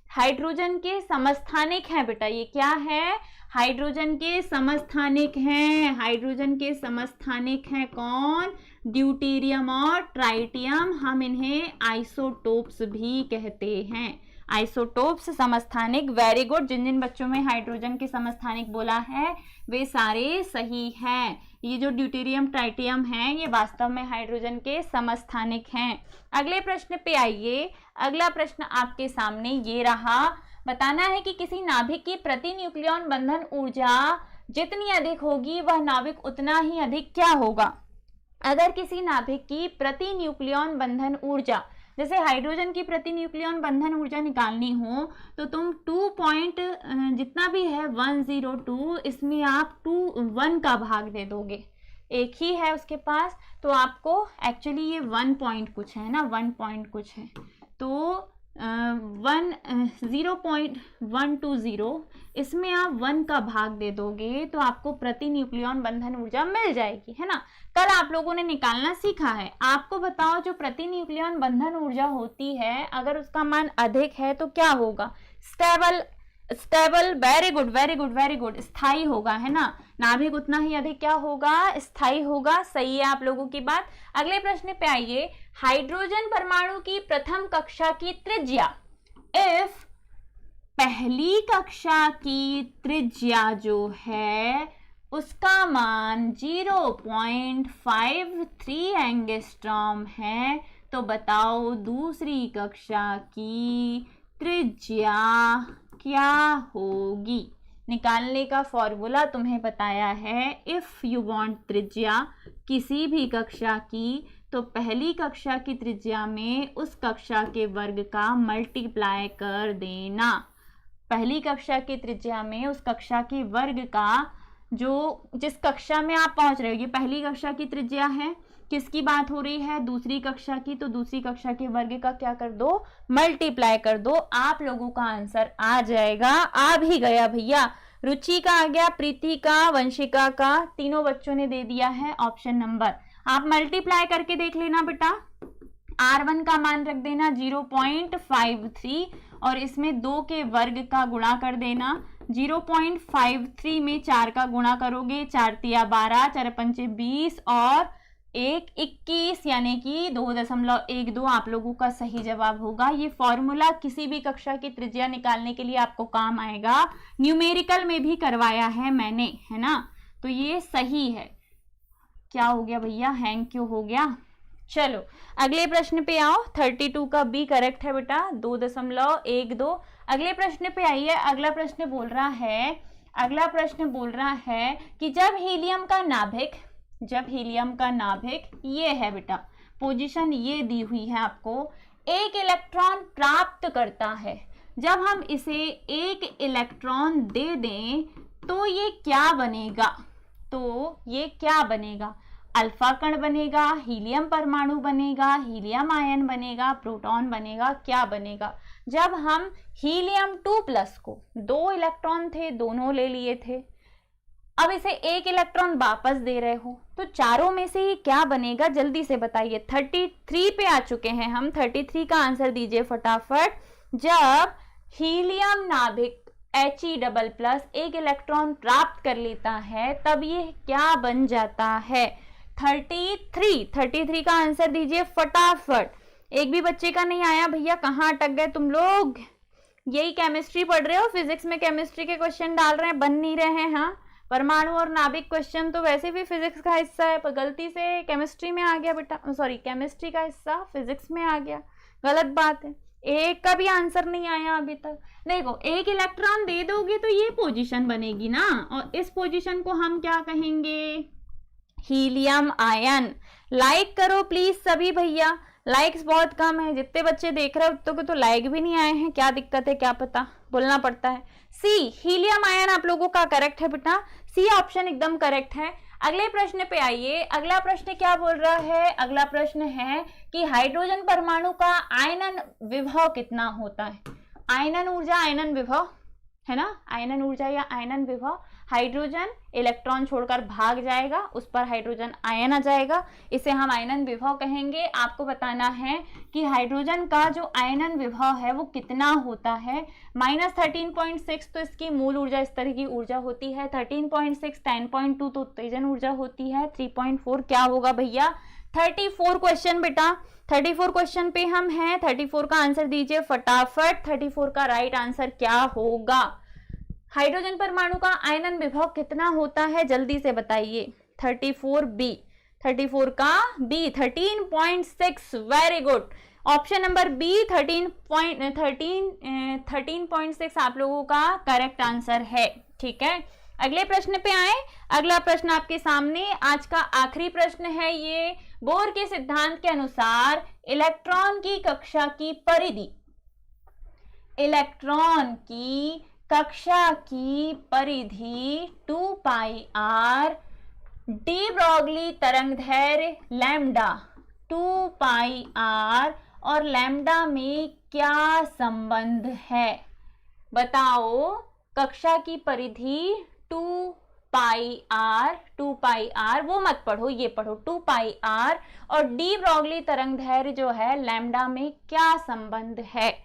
हाइड्रोजन के समस्थानिक हैं बेटा, ये क्या है? हाइड्रोजन के समस्थानिक हैं। हाइड्रोजन के समस्थानिक हैं कौन? ड्यूटेरियम और ट्राइटियम। हम इन्हें आइसोटोप्स भी कहते हैं। आइसोटोप्स, समस्थानिक, वेरी गुड। जिन जिन बच्चों में हाइड्रोजन के समस्थानिक बोला है वे सारे सही हैं। ये जो ड्यूटेरियम ट्राइटियम हैं ये वास्तव में हाइड्रोजन के समस्थानिक हैं। अगले प्रश्न पे आइए। अगला प्रश्न आपके सामने ये रहा। बताना है कि किसी नाभिक की प्रति न्यूक्लियॉन बंधन ऊर्जा जितनी अधिक होगी वह नाभिक उतना ही अधिक क्या होगा? अगर किसी नाभिक की प्रति न्यूक्लियॉन बंधन ऊर्जा, जैसे हाइड्रोजन की प्रति न्यूक्लियॉन बंधन ऊर्जा निकालनी हो तो तुम 2 पॉइंट जितना भी है 102, इसमें आप 1 का भाग दे दोगे, एक ही है उसके पास, तो आपको एक्चुअली ये 1 पॉइंट कुछ है ना, 1 पॉइंट कुछ है, तो 0.120 इसमें आप 1 का भाग दे दोगे तो आपको प्रति न्यूक्लियॉन बंधन ऊर्जा मिल जाएगी, है ना। कल आप लोगों ने निकालना सीखा है। आपको बताओ जो प्रति न्यूक्लियॉन बंधन ऊर्जा होती है अगर उसका मान अधिक है तो क्या होगा? Stable, stable, very good very good very good, स्थायी होगा, है ना। नाभिक उतना ही अधिक क्या होगा? स्थायी होगा। सही है आप लोगों की बात। अगले प्रश्न पे आइए। हाइड्रोजन परमाणु की प्रथम कक्षा की त्रिज्या, इफ पहली कक्षा की त्रिज्या जो है उसका मान 0.53 एंगस्ट्रॉम है, तो बताओ दूसरी कक्षा की त्रिज्या क्या होगी? निकालने का फॉर्मूला तुम्हें बताया है। इफ यू वांट त्रिज्या किसी भी कक्षा की, तो पहली कक्षा की त्रिज्या में उस कक्षा के वर्ग का मल्टीप्लाई कर देना। पहली कक्षा की त्रिज्या में उस कक्षा के वर्ग का, जो जिस कक्षा में आप पहुंच रहे हो, ये पहली कक्षा की त्रिज्या है, किसकी बात हो रही है? दूसरी कक्षा की, तो दूसरी कक्षा के वर्ग का क्या कर दो? मल्टीप्लाई कर दो। आप लोगों का आंसर आ जाएगा, आ भी गया भैया। रुचि का आ गया, प्रीति का, वंशिका का, तीनों बच्चों ने दे दिया है ऑप्शन नंबर। आप मल्टीप्लाई करके देख लेना बेटा। R1 का मान रख देना 0.53 और इसमें 2 के वर्ग का गुणा कर देना। 0.53 में 4 का गुणा करोगे, 4 तिया 12, 4 पंचे 20 और 1 21, यानी कि 2.12 आप लोगों का सही जवाब होगा। ये फॉर्मूला किसी भी कक्षा की त्रिज्या निकालने के लिए आपको काम आएगा। न्यूमेरिकल में भी करवाया है मैंने, है ना, तो ये सही है। क्या हो गया भैया, हैंग क्यों हो गया? चलो अगले प्रश्न पे आओ। 32 का बी करेक्ट है बेटा, 2.12। अगले प्रश्न पे आइए। अगला प्रश्न बोल रहा है कि जब हीलियम का नाभिक जब हीलियम का नाभिक ये है बेटा, पोजीशन ये दी हुई है आपको, एक इलेक्ट्रॉन प्राप्त करता है, जब हम इसे एक इलेक्ट्रॉन दे दें तो ये क्या बनेगा, तो ये क्या बनेगा, अल्फा कण बनेगा, हीलियम परमाणु बनेगा, हीलियम आयन बनेगा, प्रोटॉन बनेगा, क्या बनेगा। जब हम हीलियम 2+ को 2 इलेक्ट्रॉन थे, दोनों ले लिए थे, अब इसे एक इलेक्ट्रॉन वापस दे रहे हो, तो चारों में से ये क्या बनेगा, जल्दी से बताइए। 33 पे आ चुके हैं हम, 33 का आंसर दीजिए फटाफट। जब हीलियम नाभिक He++ एक इलेक्ट्रॉन प्राप्त कर लेता है तब ये क्या बन जाता है, 33 का आंसर दीजिए फटाफट। एक भी बच्चे का नहीं आया भैया, कहाँ अटक गए तुम लोग, यही केमिस्ट्री पढ़ रहे हो, फिजिक्स में केमिस्ट्री के क्वेश्चन डाल रहे हैं, बन नहीं रहे हैं। हाँ, परमाणु और नाभिक क्वेश्चन तो वैसे भी फिजिक्स का हिस्सा है, पर गलती से केमिस्ट्री में आ गया बेटा, सॉरी केमिस्ट्री का हिस्सा फिजिक्स में आ गया, गलत बात है। एक का भी आंसर नहीं आया अभी तक। देखो, एक इलेक्ट्रॉन दे दोगे तो ये पोजीशन बनेगी ना, और इस पोजीशन को हम क्या कहेंगे, हीलियम आयन। लाइक करो प्लीज सभी भैया, लाइक्स बहुत कम है, जितने बच्चे देख रहे हो उतने को तो लाइक भी नहीं आए हैं, क्या दिक्कत है क्या पता, बोलना पड़ता है। सी हीलियम आयन आप लोगों का करेक्ट है बेटा, सी ऑप्शन एकदम करेक्ट है। अगले प्रश्न पे आइए, अगला प्रश्न क्या बोल रहा है, अगला प्रश्न है कि हाइड्रोजन परमाणु का आयनन विभव कितना होता है। आयनन ऊर्जा, आयनन विभव है ना, आयनन ऊर्जा या आयनन विभव, हाइड्रोजन इलेक्ट्रॉन छोड़कर भाग जाएगा, उस पर हाइड्रोजन आयन आ जाएगा, इसे हम आयनन विभव कहेंगे। आपको बताना है कि हाइड्रोजन का जो आयनन विभव है वो कितना होता है, -13.6 तो इसकी मूल ऊर्जा इस तरह की ऊर्जा होती है, 13.6 10.2 तो उत्तेजन ऊर्जा होती है, 3.4 क्या होगा भैया, 34 क्वेश्चन बेटा, 34 क्वेश्चन पे हम हैं, 34 का आंसर दीजिए फटाफट। 34 का राइट आंसर क्या होगा, हाइड्रोजन परमाणु का आयनन विभव कितना होता है, जल्दी से बताइए। 34 बी, 34 का B 13.6, very good, option number B 13.6 आप लोगों का करेक्ट आंसर है। ठीक है, अगले प्रश्न पे आए। अगला प्रश्न आपके सामने, आज का आखिरी प्रश्न है ये। बोर के सिद्धांत के अनुसार इलेक्ट्रॉन की कक्षा की परिधि, इलेक्ट्रॉन की कक्षा की परिधि 2πr, de Broglie तरंगदैर्घ्य lambda, 2πr और लैम्डा में क्या संबंध है, बताओ। कक्षा की परिधि 2πr, वो मत पढ़ो, ये पढ़ो 2πr और डी ब्रोगली तरंगदैर्घ्य जो है लैम्डा में क्या संबंध है,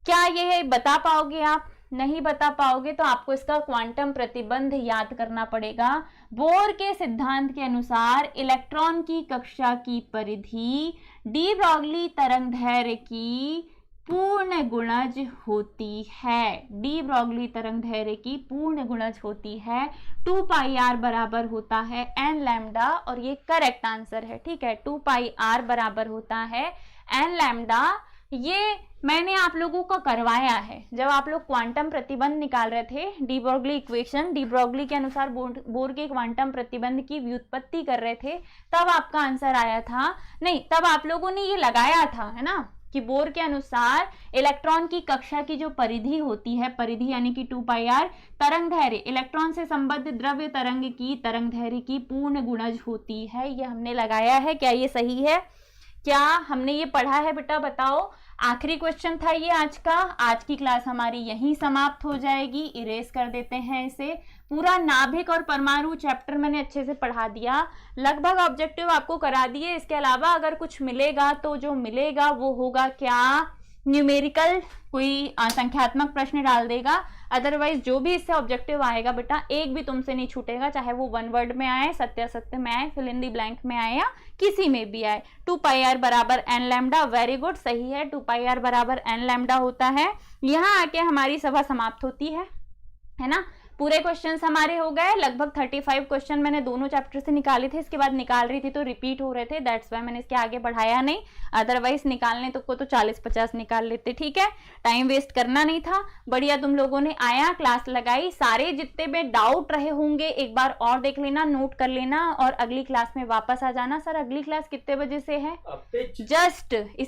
क्या ये बता पाओगे आप? नहीं बता पाओगे तो आपको इसका क्वांटम प्रतिबंध याद करना पड़ेगा। बोर के सिद्धांत के अनुसार इलेक्ट्रॉन की कक्षा की परिधि डी ब्रोगली तरंगदैर्घ्य की पूर्ण गुणज होती है, डी ब्रोगली तरंगदैर्घ्य की पूर्ण गुणज होती है, 2πr बराबर होता है n लैम्डा, और ये करेक्ट आंसर है। ठीक है, 2πr बराबर होता है n लैम्डा। ये मैंने आप लोगों को करवाया है जब आप लोग क्वांटम प्रतिबंध निकाल रहे थे, de Broglie equation, de Broglie के अनुसार बोर के क्वांटम प्रतिबंध की व्युत्पत्ति कर रहे थे, तब आपका आंसर आया था। नहीं, तब आप लोगों ने ये लगाया था, है ना, कि बोर के अनुसार इलेक्ट्रॉन की कक्षा की जो परिधि होती है, परिधि यानी कि 2πr, तरंगदैर्घ्य इलेक्ट्रॉन से संबद्ध द्रव्य तरंग की तरंगदैर्घ्य की पूर्ण गुणज होती है, ये हमने लगाया है। क्या ये सही है? क्या हमने ये पढ़ा है बेटा, बताओ। आखिरी क्वेश्चन था ये आज का। आज की क्लास हमारी यहीं समाप्त हो जाएगी, इरेज कर देते हैं इसे। पूरा नाभिक और परमाणु चैप्टर मैंने अच्छे से पढ़ा दिया, लगभग ऑब्जेक्टिव आपको करा दिए। इसके अलावा अगर कुछ मिलेगा तो जो मिलेगा वो होगा क्या, न्यूमेरिकल, कोई संख्यात्मक प्रश्न डाल देगा। अदरवाइज जो भी इससे ऑब्जेक्टिव आएगा बेटा, एक भी तुमसे नहीं छूटेगा, चाहे वो 1 वर्ड में आए, सत्य में आए, फिल इन दी ब्लैंक में आए, या किसी में भी आए। 2πr बराबर n लैम्डा, वेरी गुड, सही है, 2πr बराबर n लैम्डा होता है। यहाँ आके हमारी सभा समाप्त होती है ना। पूरे क्वेश्चंस हमारे हो गए, लगभग 35 क्वेश्चन मैंने दोनों चैप्टर से निकाले थे, इसके बाद निकाल रही थी तो रिपीट हो रहे थे, दैट्स वाई मैंने इसके आगे बढ़ाया नहीं, अदरवाइज निकालने तो को तो 40-50 निकाल लेते। ठीक है, टाइम वेस्ट करना नहीं था। बढ़िया तुम लोगों ने आया, क्लास लगाई, सारे जितने भी डाउट रहे होंगे एक बार और देख लेना, नोट कर लेना और अगली क्लास में वापस आ जाना। सर अगली क्लास कितने बजे से है? जस्ट